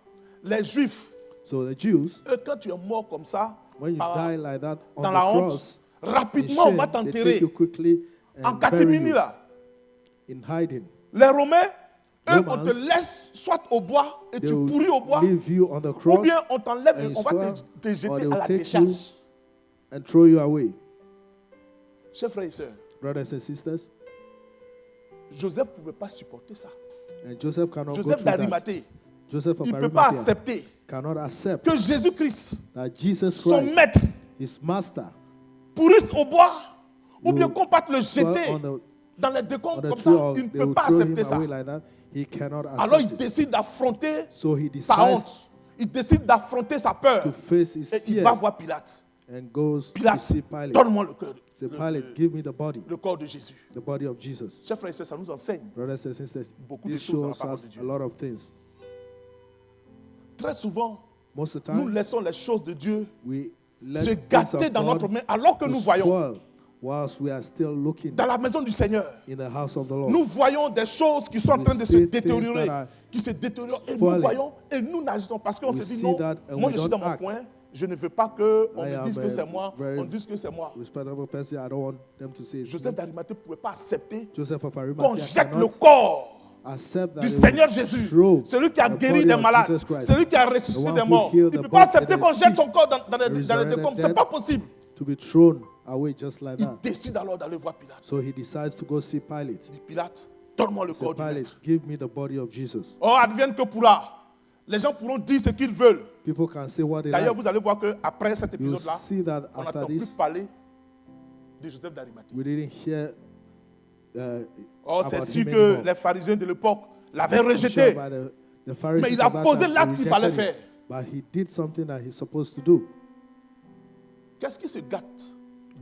Les Juifs,
So the Jews,
eux, quand tu es mort comme ça,
when you
par-
die like that on
dans
the
la honte,
cross, in
rapidement on
shame,
va
they take
t'enterrer
you quickly
en
and bury
catimini
you
là.
in hiding.
Les Romains, eux, on
Romans,
te laisse soit au bois et
They
tu
will
pourris au bois,
leave you on the
ou
cross
bien on t'enlève et
and
on va
spoil,
te
or
jeter
they
à
will
la
take
décharge.
and throw you away.
Chers frères et sœurs,
Brothers and sisters,
Joseph ne pouvait pas supporter ça.
and Joseph cannot go
Joseph
through that.
d'Arimathée,
Joseph of
il ne peut pas
Arimathea
accepter
cannot accept
que Jésus-Christ,
that Jesus
son
Christ,
maître,
his master,
pourrisse au bois, ou
will
bien qu'on parte le
fall
jeter
on the,
dans les
on
décombres
the
comme
tree,
ça.
or
Il ne
they
peut
will
pas
throw him
accepter ça.
away like that. He cannot
Alors il
accept it.
décide d'affronter
So he
sa
decides
honte. Il décide d'affronter sa peur.
to face his
Et il va
fears
voir Pilate.
and goes to
Pilate,
see Pilate.
donne-moi le cœur,
Say, Pilate, give me the body,
le corps de Jésus.
the body of Jesus.
Chers frères et sœurs, ça nous enseigne
Brothers and sisters,
beaucoup de
this
choses dans la
shows
parole
us
de Dieu.
a lot of things.
Très souvent,
Most of the
nous
time,
laissons les choses de Dieu
we let
se
things
gâter
of
dans notre
God
main alors que
to
nous voyons
spoil whilst we are still looking
dans la maison du Seigneur.
in the house of the Lord.
Nous voyons des choses qui sont en
We
train de se
see
détériorer,
things that are
qui se détériorent et nous
spoiling.
voyons et nous n'agissons parce qu'on
We
se dit
see
non,
that and
moi
we
je suis
don't
dans mon
act.
coin, Je ne veux pas qu'on
I
me
am
dise que
a
c'est moi,
very
on dise que c'est moi.
respectable person. I don't want them to say it's
Joseph
me.
d'Arimathée ne pouvait pas accepter
Joseph of
qu'on
Arimathea
jette le
cannot
corps
accept that
du
they
Seigneur
will
Jésus,
throw
celui qui a
the
guéri
body
des
of
malades,
Jesus Christ,
celui qui a
the
ressuscité
one
des
who
morts.
healed
Il
the
ne peut pas
body
accepter
and
qu'on
the
jette
sick,
son corps dans les
resurrected
décombres. Ce
dead.
n'est pas possible.
to be thrown away just like
Il
that.
décide alors d'aller voir Pilate.
So he decides to go see Pilate.
Il dit, Pilate, donne-moi le
He said,
corps du
Pilate,
maître.
give me the body of Jesus.
Oh, advienne que pourra. Les gens pourront dire ce qu'ils veulent.
People can say what they
D'ailleurs,
like.
vous allez voir qu'après cet
You'll
épisode-là,
see that
on
after
n'entend plus
this,
parler de Joseph d'Arimathée.
we didn't hear
Oh, c'est
about
sûr
him
que
anymore.
les pharisiens de l'époque l'avaient
I'm sure
rejeté.
by the Pharisees
Mais il a
of that
posé
time,
l'acte
they
qu'il fallait
rejected
faire.
it. But he did something that he's supposed to do.
Qu'est-ce qui se gâte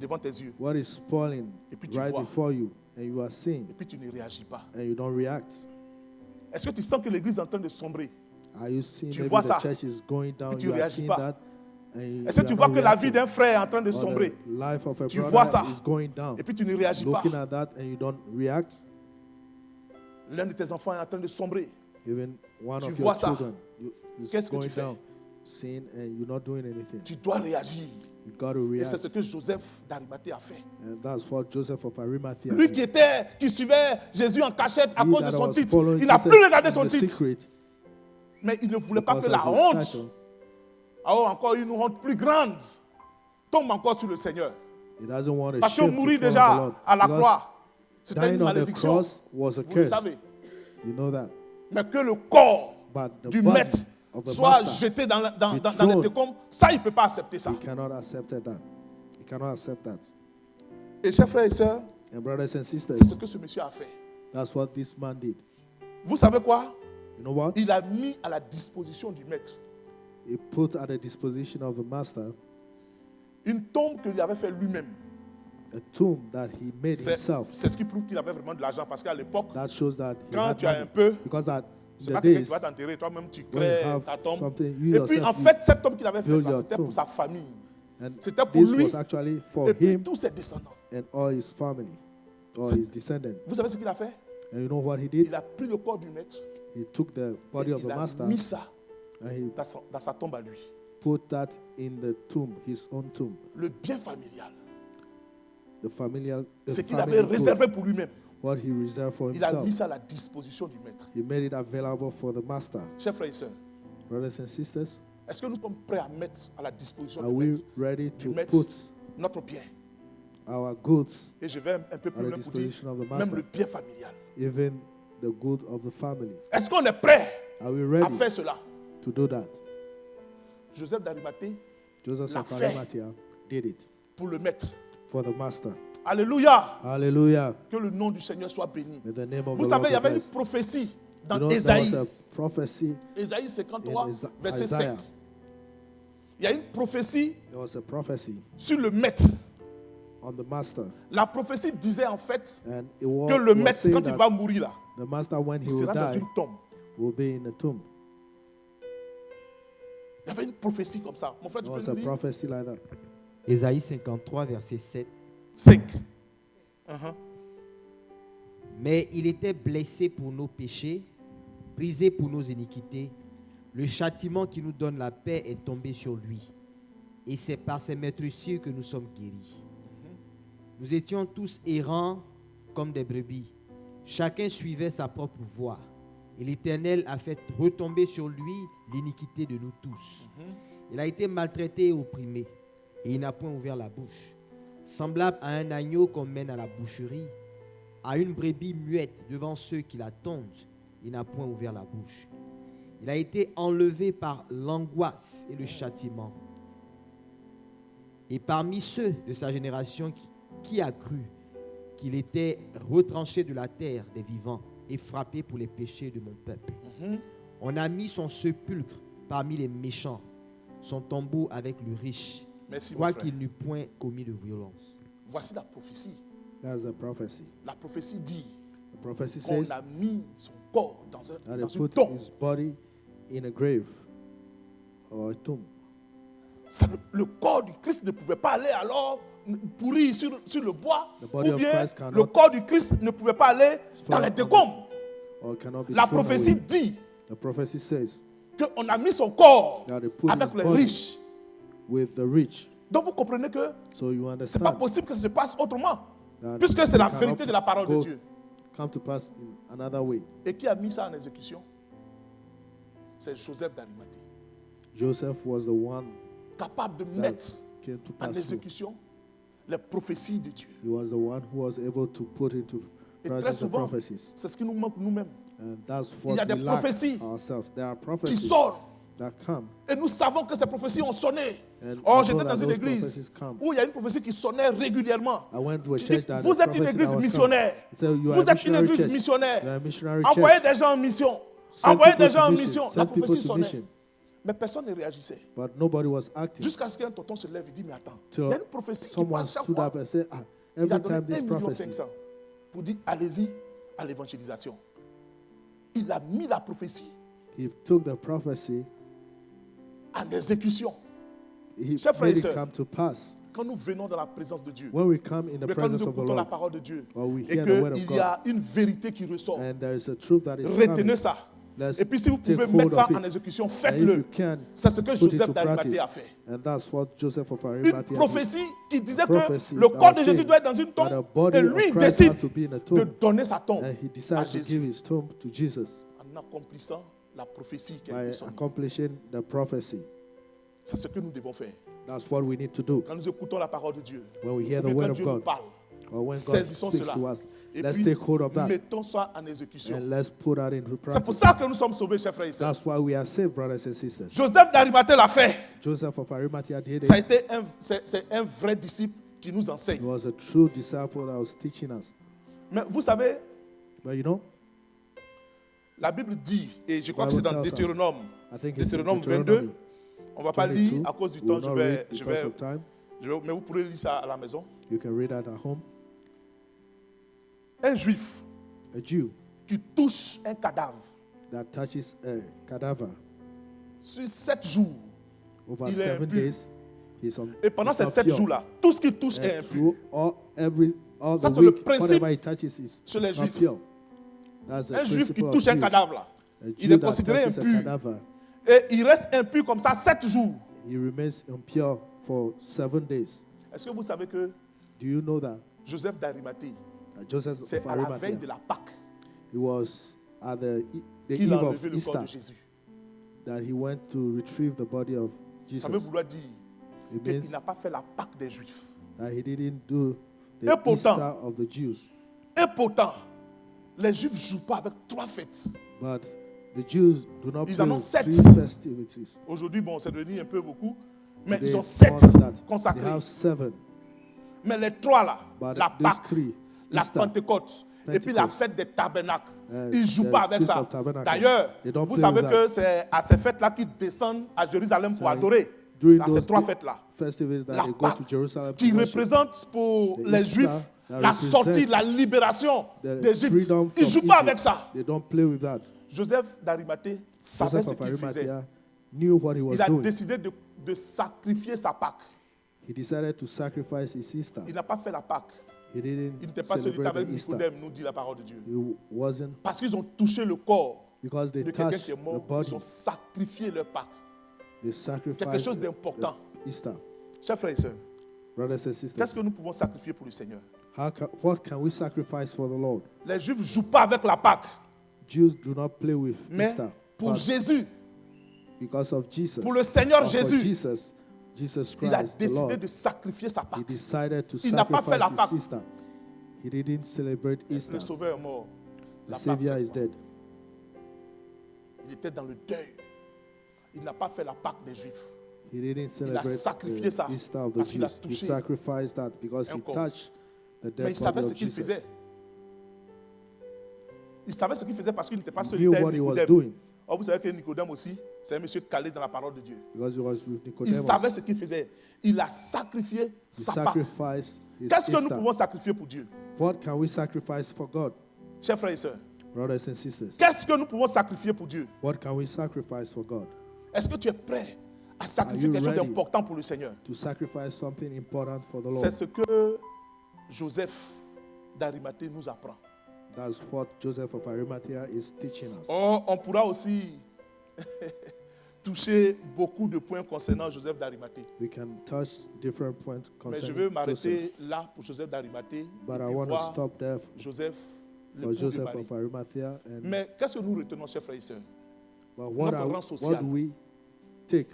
devant tes yeux?
What is spoiling
Et puis tu
right
vois.
before you, and you are seeing,
Et puis tu ne réagis pas.
and you don't react.
Est-ce que tu sens que l'église est en train de sombrer?
Are you seeing
Tu
maybe
vois
the
ça,
church is going down?
et tu
You are
réagis
seeing
pas.
that, and
Est-ce que
you
tu
are
vois
not
que la vie
reacting.
d'un frère est en train de
Or
sombrer?
the life of a
Tu vois ça.
brother is going down.
Et puis tu ne réagis pas.
Looking at that, and you don't react.
L'un de tes enfants est en train de sombrer.
Even one
Tu
of
vois
your
ça.
children is
Qu'est-ce que
going
tu fais?
down, seeing, and you're not doing anything.
Tu dois réagir.
You got to
Et c'est
react.
ce que Joseph d'Arimathée a fait.
And that's what Joseph of Arimathea
Lui
did.
qui suivait Jésus en cachette à
He
cause de
that
son
was
titre,
following
il n'a
Jesus
plus regardé
in
son
the
titre.
secret
Mais il ne voulait pas
because
que la
of his
honte,
title.
encore une honte plus grande, tombe encore sur le Seigneur.
He doesn't want a
Parce que
shame to
mourir
fall on the
déjà
Lord.
à la
Because
croix, c'était une
dying on the
malédiction.
cross was a
Vous le
curse.
savez.
You know that.
Mais que le corps
But the
du
body
maître
of the
soit
master,
jeté dans
be
les
thrown.
décombres, ça, il ne peut pas accepter ça.
he cannot accept that. He cannot accept that.
Et chers frères et sœurs,
And brothers and sisters,
c'est ce que ce monsieur a fait.
that's what this man did.
Vous savez quoi?
You know what?
Il a mis à la disposition du maître
He put at the disposition of the master
une tombe qu'il avait fait lui-même.
a tomb that he made
C'est
himself.
ce qui prouve qu'il avait vraiment de l'argent. Parce qu'à l'époque,
That shows that he
quand
had
tu as un
money.
peu,
Because at
c'est
the
pas quelqu'un
days,
qui va t'enterrer, toi-même tu
when you
crées
have
ta tombe.
something, you
Et puis
yourself,
en fait, cette tombe qu'il avait fait,
build
là,
your
c'était
tomb.
pour sa famille.
and
C'était pour
this
lui
was actually for
et puis
him
tous ses descendants.
and all his family, all
C'est-
his descendants.
Vous savez ce qu'il a fait?
And you know what he did?
Il a pris le corps du maître
He took the body
et
of the
il a
master
mis ça
and he
dans sa tombe à lui.
put that in the tomb, his own tomb.
Le bien familial.
The familial, the
Ce qu'il
family
avait
good,
réservé pour lui-même.
what he reserved for
Il a mis
himself.
ça à la disposition du maître.
He made it available for the master.
Chers frères et sœurs,
Brothers and sisters,
est-ce que nous sommes prêts à mettre à la disposition
are
du
we
maître
ready to
maître
put
notre bien?
our goods
Et je vais un peu
at
plus
the
loin pour dire,
disposition of the
même
master,
le bien familial.
even the good of the family?
Est-ce qu'on est prêt
Are we
à
ready
faire cela?
to do that?
Joseph d'Arimathée,
Joseph
l'a
of
fait.
Arimathea did it
pour le maître.
for the master.
Alléluia.
Hallelujah.
Que le nom du Seigneur soit béni.
May the name of
Vous
the
savez, il y
Lord be
avait une
blessed.
prophétie dans
You know, there
Ésaïe.
was a prophecy
Ésaïe 53,
in
verset
Isaiah.
5. Il y a une prophétie
There was a prophecy
sur le maître.
on the master.
La prophétie disait en fait
And it was,
que le
was
maître,
saying
quand il
that
va mourir là,
the master, when he
il
will
sera dans
die,
une tombe.
will be in a tomb.
Il y avait une prophétie comme ça. Mon frère, tu
There
peux
was a
nous lire?
prophecy like that.
Ésaïe 53, verset 7.
5.
Mais il était blessé pour nos péchés, brisé pour nos iniquités. Le châtiment qui nous donne la paix est tombé sur lui. Et c'est par ses meurtrissures que nous sommes guéris. Nous étions tous errants comme des brebis. Chacun suivait sa propre voie. Et l'Éternel a fait retomber sur lui l'iniquité de nous tous. Il a été maltraité et opprimé. Et il n'a point ouvert la bouche. Semblable à un agneau qu'on mène à la boucherie, à une brebis muette devant ceux qui la tondent, il n'a point ouvert la bouche. Il a été enlevé par l'angoisse et le châtiment. Et parmi ceux de sa génération qui a cru qu'il était retranché de la terre des vivants et frappé pour les péchés de mon peuple. On a mis son sépulcre parmi les méchants, son tombeau avec le riche,
Merci, mon
quoi
frère.
qu'il n'eût point commis de violence.
Voici la prophétie.
That's the prophecy.
La prophétie dit
The prophecy
qu'on
says
a mis son corps dans
that
dans
they
une
put
tombe.
his body in a grave or a tomb.
Le corps du Christ ne pouvait pas aller alors pourrir sur le bois,
The body
ou
of
bien
Christ cannot
le corps du Christ ne pouvait pas aller dans les décombres.
Or cannot be
La
thrown
prophétie
away.
dit
The prophecy says
qu'on a mis son corps
that they put
avec
his
les
body
riches.
with the rich.
Donc vous comprenez que
So you
ce n'est pas
understand
possible que ça se passe autrement.
that
Puisque c'est la
it
vérité
cannot
de la parole de
go-
Dieu.
come to pass in another way.
Et qui a mis ça en exécution? C'est Joseph d'Arimathée.
Joseph was the one
Capable de
that
mettre
came to
en
pass through.
exécution les prophéties de Dieu.
He was the one who was able to put into
Et très
presence the
souvent,
prophecies.
c'est ce qui nous manque nous-mêmes.
And that's
Il y a
what
des
we lack
prophéties
ourselves. There are
Qui
prophecies
sortent.
that come.
Et nous savons que ces prophéties ont sonné.
And
Oh,
we
j'étais
know
dans
that
une
those
église
prophecies come.
où il y a une prophétie qui sonnait régulièrement.
I went to a
Qui dit,
church that
vous
the
êtes une
prophecy
église
that was
missionnaire.
come. So you are
Vous
a
êtes une
missionary
église
church.
missionnaire.
You are a missionary
Envoyez
church.
des gens en mission.
Send
Envoyez
people
des gens
to
en
mission.
mission. La
Send people
prophétie
to
sonnait.
mission.
Mais personne ne réagissait.
But nobody was acting.
Jusqu'à ce qu'un tonton se lève et dit, mais attends, il
Till
y a une prophétie qui
someone
passe chaque
stood
fois.
up and said,
Il a
every
donné
time this
1,5
prophecy,
million pour dire, allez-y à l'évangélisation. Il a mis la prophétie
he took the prophecy,
en exécution.
he
Chers frères et
made it
sœurs,
come to pass.
Quand nous venons dans la présence de Dieu,
When we come in the
mais quand nous
presence of the
écoutons la
Lord,
parole de Dieu,
or we
et
hear the word of
qu'il y a une vérité qui ressort,
and there is a truth that is
retenez
coming,
ça.
let's
Et puis si vous
take
pouvez
hold
mettre ça
of
en
it.
exécution,
And if you
faites-le.
can,
C'est ce que
put it
Joseph
to
d'Arimathée a
practice.
fait.
And that's what Joseph of
Une
Arimathea did.
prophétie qui disait que
Prophecy
le
that
corps de
was
Jésus
saying
doit être dans une
that the
tombe.
body
Et
of
lui, il
Christ
décide
had to be in a
de
tomb.
donner sa tombe
And he
à
decided to
Jésus
give his tomb to Jesus
en accomplissant la prophétie qui a
by
été sonnée.
accomplishing the prophecy.
C'est ce que nous devons faire.
That's what we need to do.
Quand nous écoutons la parole de Dieu,
When we hear
ou
the
bien
word
quand
of
Dieu nous
God,
parle,
or when God
saisissons
speaks
cela.
to us,
Et
let's
puis,
take hold of that
mettons ça en exécution.
and let's put that into
C'est pour
practice.
ça que nous sommes sauvés, chers frères et sœurs.
That's why we are saved, brothers and sisters.
Joseph d'Arimathée l'a fait.
Joseph of Arimathea did
Ça a
it.
été c'est un vrai disciple qui nous
He
enseigne.
was a true disciple that was teaching us.
Mais vous savez,
But you know,
la Bible dit, et je crois que
Bible
c'est dans
tells us.
Deutéronome,
I think it's in
Deutéronome 22,
Deuteronomy
on ne va pas lire
22.
à cause du
We
temps,
will not read because of time.
mais vous pourrez lire ça à la maison.
You can read that at home.
Un juif
A Jew
qui touche un cadavre
that touches a cadaver
sur 7 jours,
over
Il est
7
impur.
days, he's on.
et pendant
he's
ces
not
7
pure.
jours-là, tout ce qui touche est
And
impur.
through all
Ça,
the
c'est le
week,
principe
whatever he touches is
chez les
not
Juifs.
pure. That's the
Un juif qui
principle of
touche un
Jews.
cadavre là,
A
il
Jew
est
that
considéré
touches a
impur.
cadaver,
Et il reste impur comme ça 7 jours.
he remains impure for 7 days.
Est-ce que vous savez que
Do you know that?
Joseph d'Arimathée,
Joseph
c'est
of
à la veille
Arimathea,
de la Pâque
he was at the
qu'il
eve
a
of
enlevé le corps
Easter
de Jésus.
that he went to retrieve the body of
Ça veut
Jesus.
vouloir dire
It
qu'il
means
n'a pas fait la Pâque des Juifs.
that he didn't do
Et
the
pourtant-
Easter of the Jews.
Et pourtant, les Juifs ne jouent pas avec 3 fêtes.
But the Jews do not
Ils
play
en ont
with
7.
3 festivities.
Aujourd'hui, bon, c'est devenu un peu beaucoup, mais
They
ils ont 7
want that. They
consacrés.
have 7.
Mais les 3 là,
But
la
these
Pâque,
3,
la
Easter,
Pentecôte, et puis la
Pentecost,
fête des tabernacles,
and
ils ne jouent
the
pas avec
Feast
ça.
of Tabernacle.
D'ailleurs,
They don't
vous
play
savez
with
que
that.
c'est à ces fêtes-là qu'ils descendent à Jérusalem pour
So,
adorer.
during
C'est à ces
those
3 fêtes-là.
Festivals that
La
they go
Pâque,
to Jerusalem
qui
to worship,
représente pour
The
les
Easter,
Juifs
that
la
represents
sortie, la libération
the
d'Égypte.
freedom
Ils ne
from
jouent pas
Egypt.
avec ça.
They don't play with that.
Joseph d'Arimathée savait
Joseph
ce
of
qu'il faisait.
Arimathea knew what he was
Il a
doing.
décidé de sacrifier sa Pâque.
He decided to sacrifice his Easter.
Il n'a pas fait la Pâque.
He didn't
Il n'était pas celui
celebrate
avec
the Easter.
Nicodème, nous dit la parole de Dieu.
He wasn't,
Parce qu'ils ont touché le corps
because they
de quelqu'un
touched
qui est
the
mort,
body.
ils ont sacrifié leur Pâque.
They
Quelque chose
sacrificed
d'important.
the Easter.
Chers frères et sœurs,
Brothers and
qu'est-ce
sisters,
que nous pouvons sacrifier pour le Seigneur?
what can we sacrifice for the Lord?
Les Juifs ne jouent pas avec la Pâque,
Jews do not play with
mais
Easter.
pour
But
Jésus,
because of Jesus,
pour le Seigneur
or for
Jésus,
Jesus
il a
Christ, the
décidé
Lord,
de sacrifier sa
he
Pâque.
decided to
Il n'a pas fait la
sacrifice
Pâque.
his Easter. He didn't celebrate Easter.
Le Sauveur est mort.
The
La Pâque,
Savior
c'est
is
quoi?
dead.
Il était dans le deuil. Il n'a pas fait la Pâque des Juifs.
He didn't
Il a
celebrate
sacrifié
the
ça
Easter of the
parce qu'il a
Jews. He
touché
sacrificed that because
un
he
corps.
touched the
Mais
dead
il savait
body
ce
of
qu'il
Jesus.
faisait. Il savait ce qu'il faisait parce qu'il n'était pas
He
solitaire.
knew what he was
Nicodème.
doing
Or, vous savez que Nicodème aussi, c'est un monsieur calé dans la parole de Dieu.
because he was with
Il
Nicodemus.
savait ce qu'il faisait. Il a sacrifié
He
sa Pâque.
sacrificed his
Qu'est-ce que nous
Easter.
pouvons sacrifier pour Dieu?
What can we sacrifice for God,
Chers frères et sœurs,
brothers and sisters?
qu'est-ce que nous pouvons sacrifier pour Dieu?
What can we sacrifice for God?
Est-ce que tu es prêt à sacrifier
you
quelque chose
ready?
d'important pour le Seigneur?
To sacrifice something important for the
C'est
Lord.
ce que Joseph d'Arimathée nous apprend.
That's what Joseph of Arimathea is teaching us.
Or, on pourra aussi toucher beaucoup de points concernant Joseph d'Arimathée.
We can touch different points
Mais je
concerning
veux
Joseph.
m'arrêter là pour Joseph d'Arimathée.
But
et
I
puis
want to
voir
stop there
Joseph,
for
l'époux de
Joseph
Marie.
of Arimathea. And
Mais qu'est-ce que nous retenons, chers frères et sœurs?
but what,
notre rang
what
social.
do we take?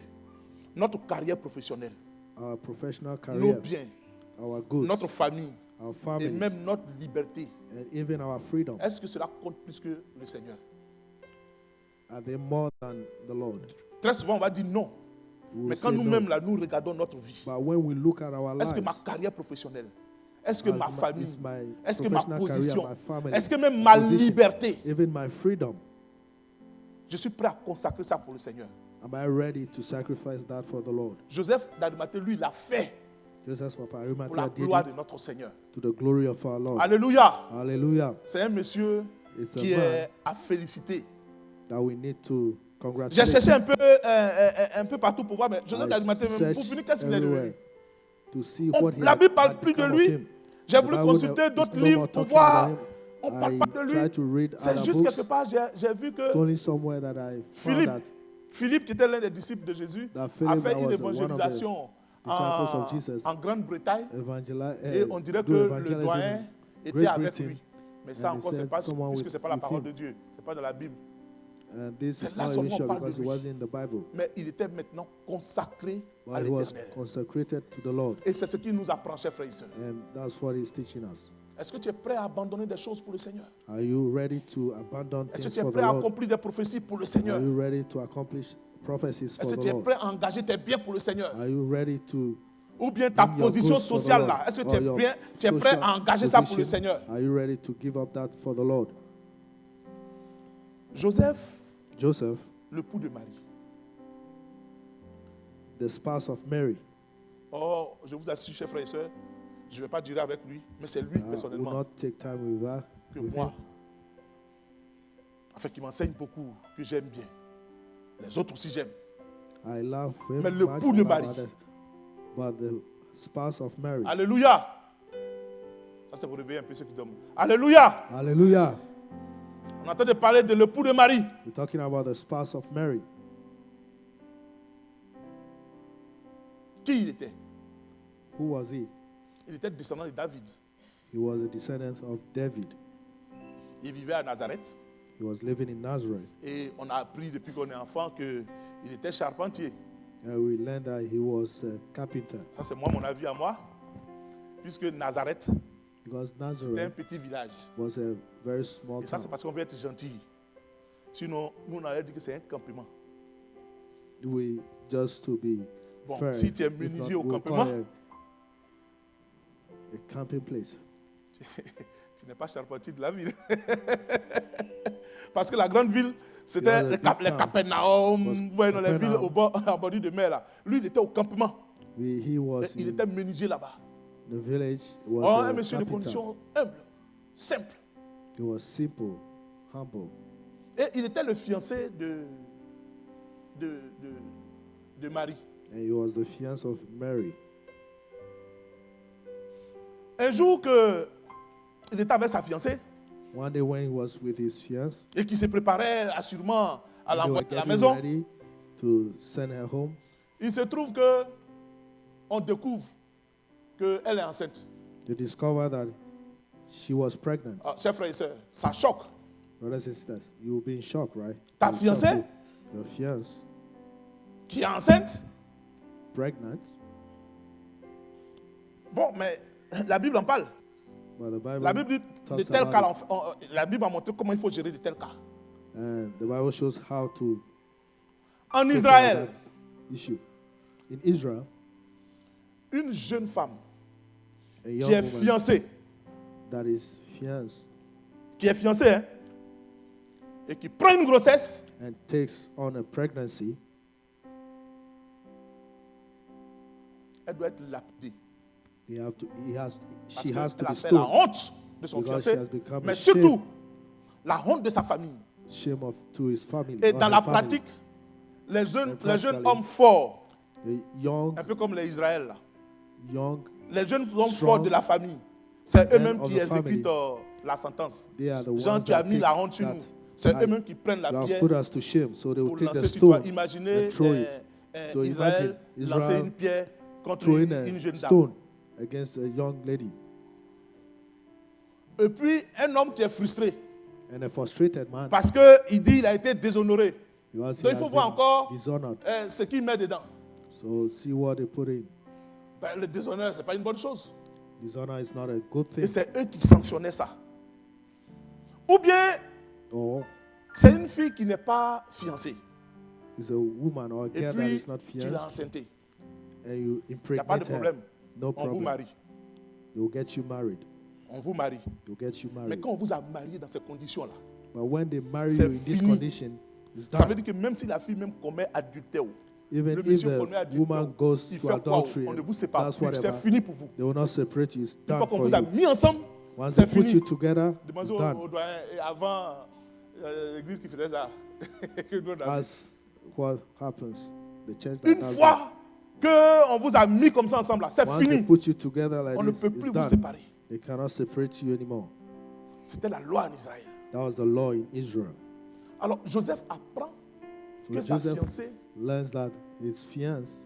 Notre carrière professionnelle,
Our professional
nos
career,
biens,
our goods,
notre famille
our
et
families,
même notre liberté.
and even our freedom.
Est-ce que cela compte plus que le Seigneur?
Are they more than the Lord?
Très souvent, on va dire non.
We will
Mais quand
say no.
nous-mêmes, là, nous regardons notre vie,
But when we look at our
est-ce
lives,
que ma carrière professionnelle, est-ce que
as
ma
my-
famille,
is my
est-ce que ma
professional
position,
career, my family,
est-ce que même ma
position,
liberté,
even my freedom,
je suis prêt à consacrer ça pour le Seigneur?
am I ready to sacrifice that for the Lord?
Joseph d'Arimathée, lui, il a fait
Joseph of
pour la
Arimathea did
gloire de
it
notre Seigneur.
to the glory of our Lord.
Alléluia.
Hallelujah.
C'est un monsieur
It's a
qui
man
est à féliciter.
that we need to
J'ai
congratulate.
cherché un peu partout pour voir, mais Joseph
I
d'Arimathée, même, pour
searched
finir, qu'est-ce qu'il est
everywhere
devenu?
to see
On-
what he
la
had-
Bible parle
had
plus de
become of
lui.
him.
J'ai
The
voulu
Bible
consulter
is
d'autres
no
livres
more
pour
talking
voir.
about him.
On ne parle pas de
I
lui.
tried to read
C'est
other
juste quelque
books.
part, j'ai vu
It's
que
only somewhere that I found
Philippe,
that
Philippe, qui était l'un des disciples de Jésus,
That
a
Philip,
fait
that
une
was one of the
évangélisation
disciples of Jesus.
en Grande-Bretagne.
evangelize,
Et on dirait que
do
le
evangelism
doyen
in
était
Great
avec
Britain.
lui. Mais ça
And he
encore, c'est
said
pas,
someone
puisque
with-
ce n'est pas la
with
parole
him.
de Dieu. Ce n'est pas dans la Bible.
And this
C'est
is
là
not
seulement
even sure
on parle
because
de
it
lui.
wasn't in the Bible.
Mais il était maintenant consacré à
But he was
l'Éternel.
consecrated to the Lord.
Et c'est ce qu'il nous apprend, chers frères et sœurs.
And that's what he's teaching us.
Est-ce que tu es prêt à abandonner des choses pour le Seigneur?
Are you ready to abandon
Est-ce que
things
tu es
for the
prêt à
Lord?
accomplir des prophéties pour le Seigneur?
Are you ready to accomplish prophecies for
Est-ce que
the
tu es
Lord?
prêt à engager tes biens pour le Seigneur?
Are you ready to
Ou bien ta
bring your
position
goods for the
sociale
Lord?
là, est-ce que
Or
tu es,
your
tu es prêt
social
à engager ça pour le
position?
Seigneur?
Are you ready to give up that for the Lord?
Joseph,
Joseph,
l'époux de Marie.
the spouse of Mary,
Oh, je vous assure, chers frères et sœurs, je ne vais pas durer avec lui, mais c'est lui
will
personnellement
not take time with that.
que
with
moi,
him.
enfin qui m'enseigne beaucoup, que j'aime bien. Les autres aussi j'aime.
I love him
Mais le
much
pou de
more
Marie.
but the spouse of Mary.
Alléluia. Ça c'est pour réveiller un peu ceux qui dorment. Alléluia.
Hallelujah.
On est en train de parler de l'époux de Marie.
We're talking about the spouse of Mary.
Qui il était?
Who was he?
Il était descendant de David.
He was a descendant of David.
Il vivait à Nazareth.
He was living in Nazareth.
Et on a appris depuis qu'on est enfant qu'il était charpentier.
And we learned that he was a carpenter.
Ça c'est moi, mon avis à moi. Puisque Nazareth,
Because
c'était un
Nazareth
petit village.
was a very small
Et ça c'est
town.
parce qu'on veut être gentil. Sinon, nous on aurait dit que c'est un campement.
We just to be
Bon,
fair.
si tu es
if not,
menuisier au
we'll
campement,
call it a camping place.
tu n'es pas charpentier de la ville. Parce que la grande ville, c'était
Yeah, the
les,
big town
Capernaum,
was
vous voyez, dans les villes
Capernaum.
au bord, en bordure de mer. Là. Lui, il était au campement.
He was
Et il
in
était menuisier là-bas.
the village.
Oh,
Was
un
a
monsieur de
carpenter.
condition humble, simple.
He was simple, humble.
Et il était le fiancé de Marie.
And he was the fiancé of Mary.
Un jour que il était avec sa fiancée
One day when he was with his fiancée,
et qu'il se préparait assurément à
they were
l'envoyer à la
getting
maison,
ready to send her home.
il se trouve que on découvre qu'elle est enceinte.
They discovered that she was pregnant.
Ah, chers frères et sœurs, ça choque.
Brothers and sisters, you will be in shock, right?
Ta
You'll be shocked
fiancée?
too. Your fiancée
Qui est enceinte.
pregnant,
Bon, mais la Bible en parle.
but the Bible
La Bible dit de
talks
tel
about
cas,
it.
la Bible a montré comment il faut gérer de tels cas.
And the Bible shows how to
En
take care of
Israël,
that issue. In Israel,
une jeune femme
a young
qui est
woman
fiancée,
that is fiancée
hein, et qui prend une grossesse,
and takes on a pregnancy,
elle doit être lapidée.
she
Parce
has
qu'elle
to
a
be
fait la
stoned.
honte de son
Because
fiancé,
she has become
mais
a
surtout la honte de sa famille.
Shame to his family.
Et
or
dans
her
la
family.
pratique, les jeunes
practically,
hommes forts,
The young,
un peu comme les Israël, là,
young,
les jeunes hommes
strong
forts de la famille, c'est eux-mêmes
men of
qui
the
exécutent
family.
la sentence.
they are the
Jean,
ones
tu as
that
mis
take
la honte sur
that
nous. C'est eux-mêmes qui prennent la
You have
pierre
put us to shame. So they will
pour
take the
lancer sur toi.
stone
Imaginez
and throw it. So
Israël
imagine
lancer
Israel
une pierre contre
throwing
une
a
jeune dame.
stone against a young lady.
Et puis, un homme qui est frustré
And a frustrated man,
parce qu'il dit qu'il a été déshonoré.
because he
Donc, il
has
faut voir
been
encore
dishonored.
ce qu'il met dedans.
So see what they put in.
Ben, le déshonneur, ce n'est pas une bonne chose.
Dishonor is not a good
Et
thing.
c'est eux qui sanctionnaient ça. Ou bien,
Or
c'est une fille qui n'est pas fiancée.
it's a woman or a
Et
girl that
puis,
is not
tu l'as
fianced,
enceintée.
and you
Il n'y a pas de
impregnate her.
problème.
No
On vous
problem.
marie.
They will get you married.
On vous marie.
They will get you
Mais
married.
quand on vous a marié dans ces conditions-là,
But when they marry
c'est
you in this
fini.
condition, it's
ça veut
done.
dire que même si la fille même commet adultère,
Even
le
if
monsieur
the
commet
woman
adultère,
goes
il
to
fait quoi?
adultery,
On ne vous sépare
that's
plus. C'est
whatever.
fini pour vous.
They will not separate you. It's
Une fois
done
qu'on
for
vous a
you.
mis ensemble,
Once
c'est
they put
fini.
you together,
Demandez
it's
au
done.
doyen, et avant l'église qui faisait ça. que nous, on a vu.
That's what happens. The church that
Une
does that.
fois qu'on vous a mis comme ça ensemble, là, c'est
Once they
fini.
put you together like
On ne
this,
peut plus
it's
vous
done.
séparer.
They cannot separate you anymore.
C'était la loi en Israël.
That was the law in Israel.
Alors Joseph apprend que
So
sa
Joseph
fiancée,
learns that his fiancée.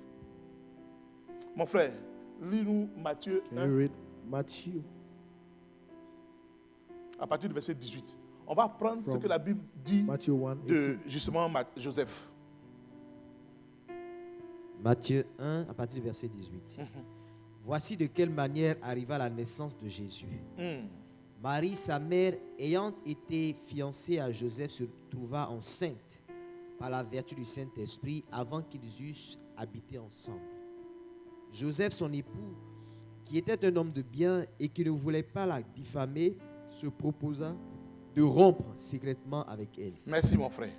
mon frère, lis-nous Matthieu
Can
1,
you read Matthew?
à partir du verset 18. On va apprendre ce
From
que la Bible dit
Matthew 1,
de justement Joseph.
Matthieu 1, à partir du verset 18. Voici de quelle manière arriva la naissance de Jésus. Marie, sa mère, ayant été fiancée à Joseph, se trouva enceinte par la vertu du Saint-Esprit avant qu'ils eussent habité ensemble. Joseph, son époux, qui était un homme de bien et qui ne voulait pas la diffamer, se proposa de rompre secrètement avec elle.
Merci mon frère.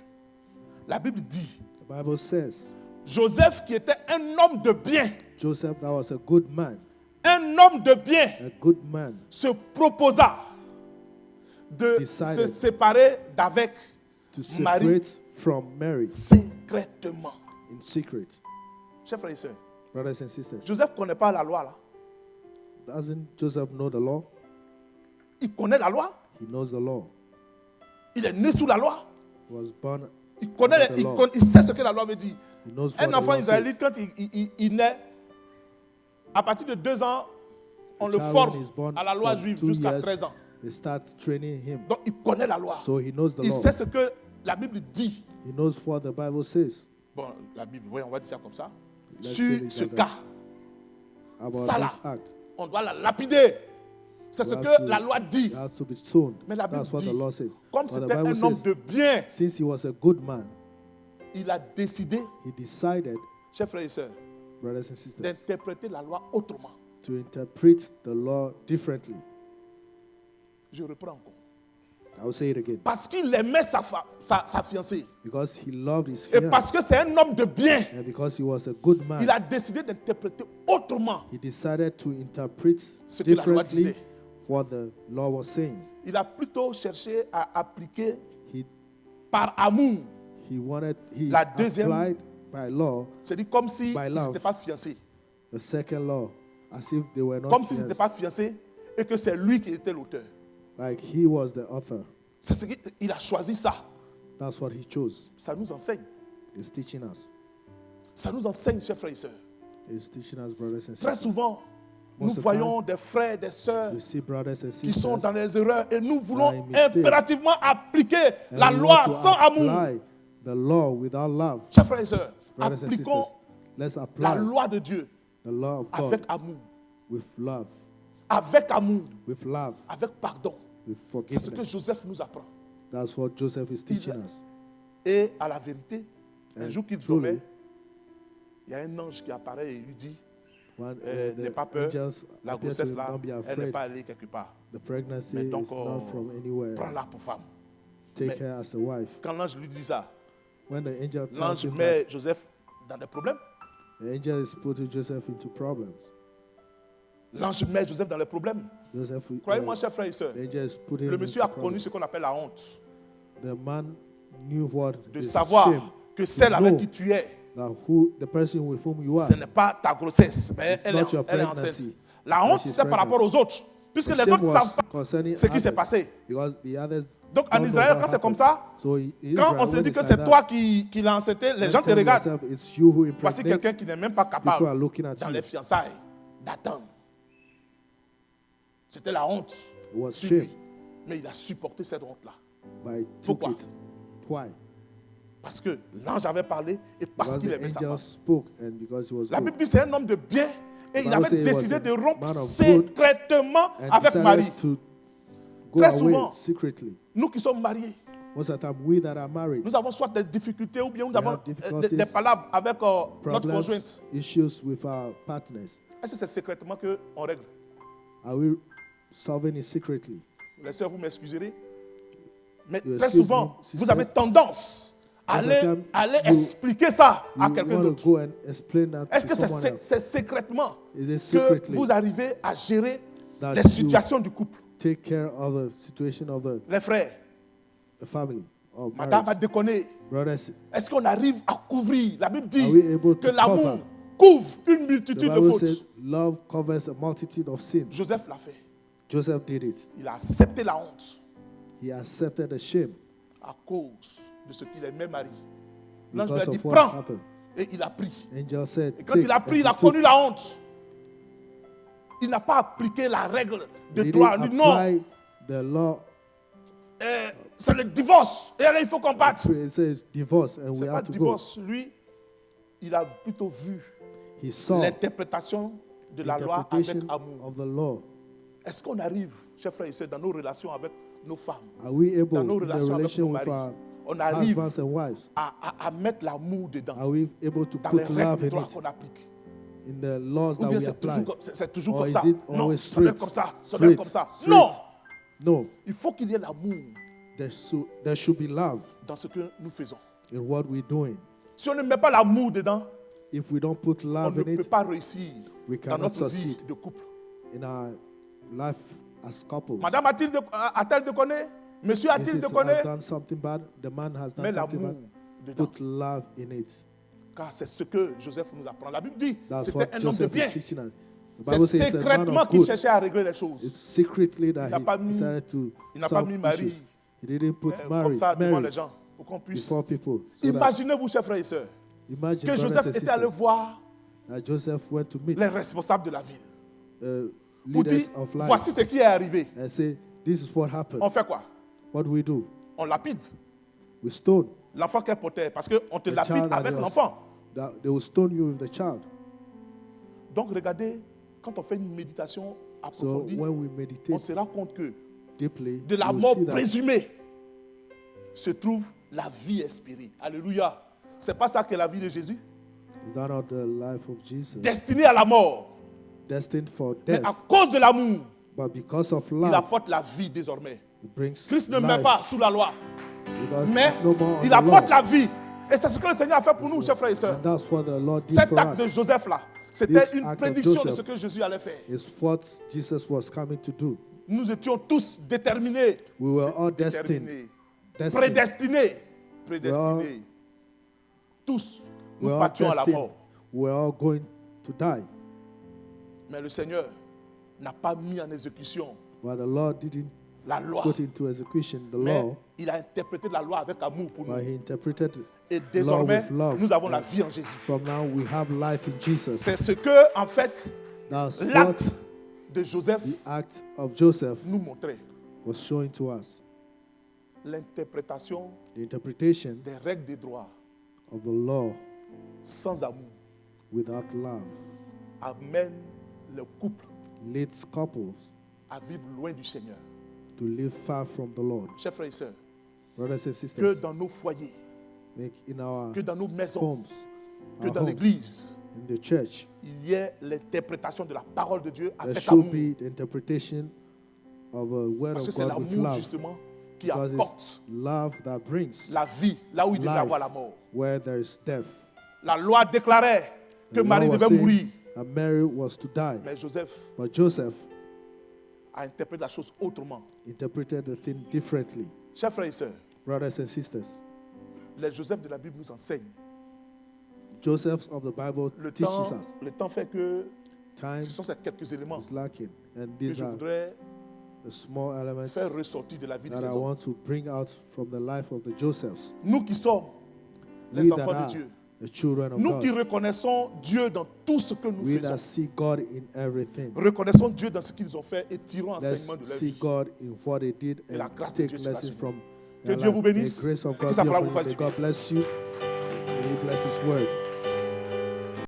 La Bible dit,
The Bible says,
Joseph qui était un homme de bien,
Joseph, that was a good man,
un homme de bien,
a good man,
se proposa de
Decided
se séparer d'avec
to
Marie
separate from Mary
secrètement.
in secret.
Chers frères et sœurs,
Brothers and sisters,
Joseph ne connaît pas la loi là.
doesn't Joseph know the law?
Il connaît la loi.
He knows the law.
Il est né sous la loi.
He was born.
Il connaît,
under the law.
il sait ce que la loi veut dire.
He knows what
Un
the
enfant
law
israélite,
says.
quand il naît, à partir de 2 ans, on
The
le
child,
forme
when he's born
à la loi
from
juive
2
jusqu'à
years,
13 ans.
They start training him.
Donc il connaît la loi.
So he knows the
Il
law.
sait ce que la Bible dit.
He knows what the Bible says
Bon, la Bible, voyons, on va dire ça comme ça.
Let's
Sur
say it
ce
like
cas,
about
Ça là.
this act.
on doit la lapider. C'est ce
You have
que
to-
la loi dit.
He has to be stoned.
Mais la Bible
That's what
dit,
the law says.
comme
But the
c'était
Bible
un homme
says,
de bien,
since he was a good man,
il a décidé,
he decided,
chers frères et sœurs,
brothers and sisters,
d'interpréter la loi autrement.
to interpret the law differently.
Je reprends encore.
I will say it again.
Parce qu'il aimait sa fiancée.
Because he loved his
Et
fiancée,
parce que c'est un homme de bien,
and because he was a good man,
il a décidé d'interpréter autrement
he decided to interpret
ce que la loi
differently
disait.
what the law was saying.
Il a plutôt cherché à appliquer
He
par amour.
La
La deuxième-
applied by law
C'est-à-dire comme si
By
ils
love.
n'étaient pas fiancés.
the second law as if they were not
Comme s'ils
fiancés,
n'étaient pas fiancés et que c'est lui qui était l'auteur.
like he was the author.
C'est ce qu'il a choisi ça.
That's what he chose.
Ça nous enseigne.
He's teaching us.
Ça nous enseigne, chers frères et sœurs.
He's teaching us, brothers and
Très
sisters.
souvent, nous
Most of the
voyons des frères, des sœurs
We see brothers and
qui sont
sisters
dans les erreurs et nous voulons
Dans les mistakes.
impérativement appliquer
and
la
we
loi
want to
sans amour.
apply the law without love.
Chers frères et sœurs,
Brothers and
appliquons
sisters, let's
la
apply
loi de Dieu
the law of God
avec amour,
with love,
avec amour,
with love,
avec pardon.
with
C'est ce que
forgiveness.
Joseph nous apprend.
That's what Joseph is teaching us.
Et à la vérité, un
And
jour qu'il
truly,
dormait, il y a un ange qui apparaît et lui dit,
When
n'aie
the
pas peur,
angels
la
appear to
grossesse
him,
là,
don't be
elle n'est
afraid.
pas allée quelque part.
The pregnancy
Mais donc,
is not from anywhere
prends-la
else.
pour femme.
Take
mais-
her as a wife.
Quand l'ange lui dit ça,
When the angel tells
l'ange
him that,
met Joseph dans des problèmes.
the angel is putting Joseph into problems.
L'ange met Joseph dans les problèmes.
Joseph,
Croyez-moi, chers frères et sœurs,
the angel is putting
le
him
monsieur
into
a connu
problems.
ce qu'on appelle la honte.
The man knew what
De
is
savoir
shame.
que celle avec
know
qui tu es,
that who the person with whom you are.
ce n'est pas ta grossesse, mais
It's
elle
not your
est enceinte.
pregnancy.
La
But
honte,
she's
c'était par rapport aux autres. Puisque
The
les
shame
autres ne
was
savent pas
concerning
ce qui s'est
others,
passé.
because the others
Donc en
None of
Israël,
that
quand c'est comme
happened.
ça,
So in
quand
Israel,
on se
when
dit
it's
que
like
c'est
that,
toi qui l'as enceinté, les
then
gens te
tell
regardent.
yourself it's you who
Voici
impregnates.
quelqu'un qui n'est même pas
People are
capable,
looking at
dans
you.
les fiançailles, d'attendre. C'était la honte
It was
sur
shame,
lui. Mais il a supporté cette honte-là.
but he took
Pourquoi?
it. Why?
Parce que l'ange avait parlé et parce
Because
qu'il
the
aimait sa
angel
femme.
spoke and because he was
La
good.
Bible dit c'est un homme de bien et il
Bible
avait
says he was
décidé
a
de rompre
man of good
secrètement
And
avec Marie.
decided to go
Très
away
souvent,
secretly.
Nous qui sommes mariés,
Most of the time, we that are married
nous avons soit des difficultés ou bien nous
We
avons
have difficulties,
des palabres avec notre
problems,
conjointe.
issues with our partners.
Est-ce que c'est secrètement qu'on règle?
Are we solving it secretly?
Les sœurs, vous m'excuserez. Mais
You
très
excuse
souvent,
me,
vous
sisters.
avez tendance à
Most of the time,
aller
you-
expliquer ça à
You
quelqu'un
want to
d'autre.
go and explain that
Est-ce
to
que
someone else.
c'est secrètement
Is it
que
secretly
vous arrivez à gérer
that
les
you
situations du couple?
take care of the situation of
Les frères,
the family or
madame a
marriage?
déconné.
Brothers,
Est-ce qu'on arrive à couvrir? La Bible dit
Are we able
que
to
l'amour
cover?
couvre une
the
multitude de
Bible
fautes.
says love covers a multitude of sin.
Joseph l'a fait.
Joseph did it.
Il a accepté la honte
He accepted the shame
à cause de ce qu'il aimait Marie. L'ange lui
because
a dit,
of what
prends.
happened.
Et il a pris.
Angel said,
Et quand
"Take,"
il a pris,
and
il a
he took.
connu la honte. Il n'a pas appliqué la règle de
He
droit.
didn't
Il dit non,
apply the law.
c'est le divorce. Et là, il faut qu'on parte.
It says divorce, and
C'est
we
pas
have
le
to go.
divorce. Lui, il a plutôt vu
He saw
l'interprétation de la loi avec
interpretation
amour.
of the law.
Est-ce qu'on arrive, chers frères et sœurs, dans nos relations avec nos femmes,
Are we able,
dans nos
in the
relations avec
relation
nos
with
maris,
our
on arrive
husbands and wives,
à mettre l'amour dedans,
are we able to
dans les
put
règles
love
de
in
droit
it,
qu'on applique?
in the laws
Ou
that
bien
we
c'est
apply?
toujours, c'est toujours
Or
comme
is
ça?
it
Non,
always
ça doit être
straight?
comme ça, ça doit être
Straight,
comme ça.
straight.
Non,
No,
il faut qu'il y ait l'amour
there should be love
dans ce que nous faisons.
in what we're doing.
Si on ne met pas l'amour dedans,
If we don't put
on
love
ne
in
peut
it,
pas réussir
we
dans
cannot
notre vie
succeed
de couple.
in our life as couples.
Madame a-t-elle déconné? Monsieur a-t-il
Mrs.
déconné?
has done something bad, the man has
Mets
done something
l'amour
bad.
dedans.
Put love in it.
Car c'est ce que Joseph nous apprend. La Bible dit
That's
c'était
what
un homme de
Joseph
bien.
is teaching us. The
C'est
Bible says he's a man
secrètement
of
qu'il
good.
cherchait à régler les choses.
It's secretly that
Il n'a pas
he
mis-
decided to
il n'a pas
solve
mis Marie,
issues. He didn't put
Comme
Mary,
ça devant
Mary
les gens pour qu'on puisse.
before people. So that,
Imaginez-vous, chers frères et sœurs,
imagine
que
brothers
Joseph
and
était allé
sisters,
voir
that Joseph went to meet
les responsables de la ville pour
leaders
dire
of life
voici ce qui est arrivé.
and say, this is what happened.
On fait quoi?
What do we do?
On lapide
We stone.
l'enfant qu'elle portait parce qu'on te
The
lapide
child that
avec
was-
l'enfant.
That they will stone you with the child.
Donc regardez, quand on fait une méditation
So
approfondie,
when we
on
meditate
se rend compte que
deeply,
de la
you will
mort
see that
présumée se trouve la vie espérée. Alléluia. C'est pas ça que la vie de Jésus.
is that not the life of Jesus?
Destinée à la mort.
Destined for
Mais
death.
à cause de l'amour,
But because of
il
love,
apporte la vie désormais.
it brings
Christ ne
life.
met pas sous la loi,
Because
mais
it's no more on
il
the
apporte
law.
la vie. Et c'est ce que le Seigneur a fait pour nous, chers frères et sœurs.
And that's what the Lord did
Cet
for
acte de
us.
Joseph-là, c'était
This
une
act of
prédiction de
Joseph
ce que Jésus allait faire.
Is what Jesus was coming to do.
Nous étions tous déterminés.
We were all
Déterminés.
destined.
Prédestinés. Prédestinés. Tous, nous
We're all
partions à la
destined.
mort.
We're all going to die.
Mais le Seigneur n'a pas mis en exécution
But the Lord didn't
la loi.
put into execution the
Mais
law,
il a interprété la loi avec amour pour nous.
but he interpreted
Et
law
désormais,
with love.
nous avons la
And
vie en Jésus.
from now we have life in Jesus.
C'est ce que, en fait,
That's what
l'acte de Joseph
the act of Joseph
nous montrait.
was showing to us.
L'interprétation
The interpretation
des règles des droits
of the law
sans amour
without love
amène le couple
leads couples
à vivre loin du Seigneur.
to live far from the Lord.
Chers frères et sœurs,
Brothers and
que
sisters,
dans nos foyers,
make in our
que dans nos maisons,
homes,
que
our
dans
homes,
l'église,
in the church,
il y ait l'interprétation de la parole de Dieu
there
avec
should
amour.
be the interpretation of a word
Parce que
of
c'est
God with
l'amour
love.
justement qui
Because
apporte
it's love that brings
la vie là où il devait
life
avoir la mort.
where there is death.
La loi déclarait que
The law
Marie
was
devait
saying
mourir.
that Mary was to die.
Mais Joseph
But Joseph
a interprété la chose autrement.
interpreted the thing differently.
Chers frères et sœurs,
Brothers and sisters,
les Joseph de la Bible nous enseignent.
Josephs of the Bible teaches us
Le temps fait que
time
ce sont ces quelques éléments
is lacking. And
que
these
je
are
voudrais
the small elements
faire ressortir de la vie de
that
ces
I
hommes.
want to bring out from the life of the Josephs.
Nous qui sommes
We
les
that
enfants de
are
Dieu.
the children of
Nous qui
God.
reconnaissons Dieu dans tout ce que nous
We
faisons.
that see God in everything.
Reconnaissons Dieu dans ce qu'ils ont fait et tirons
Let's
enseignement de leur
see
vie.
God in what they did
Et la
and
grâce de
take
Dieu sera
lessons
sur nous.
from
Que
their
Dieu vous
life.
bénisse.
The grace of
Et que
God
sa
be
parole
upon
vous
you.
fasse
May
du bien.
God bless you. May He bless His word.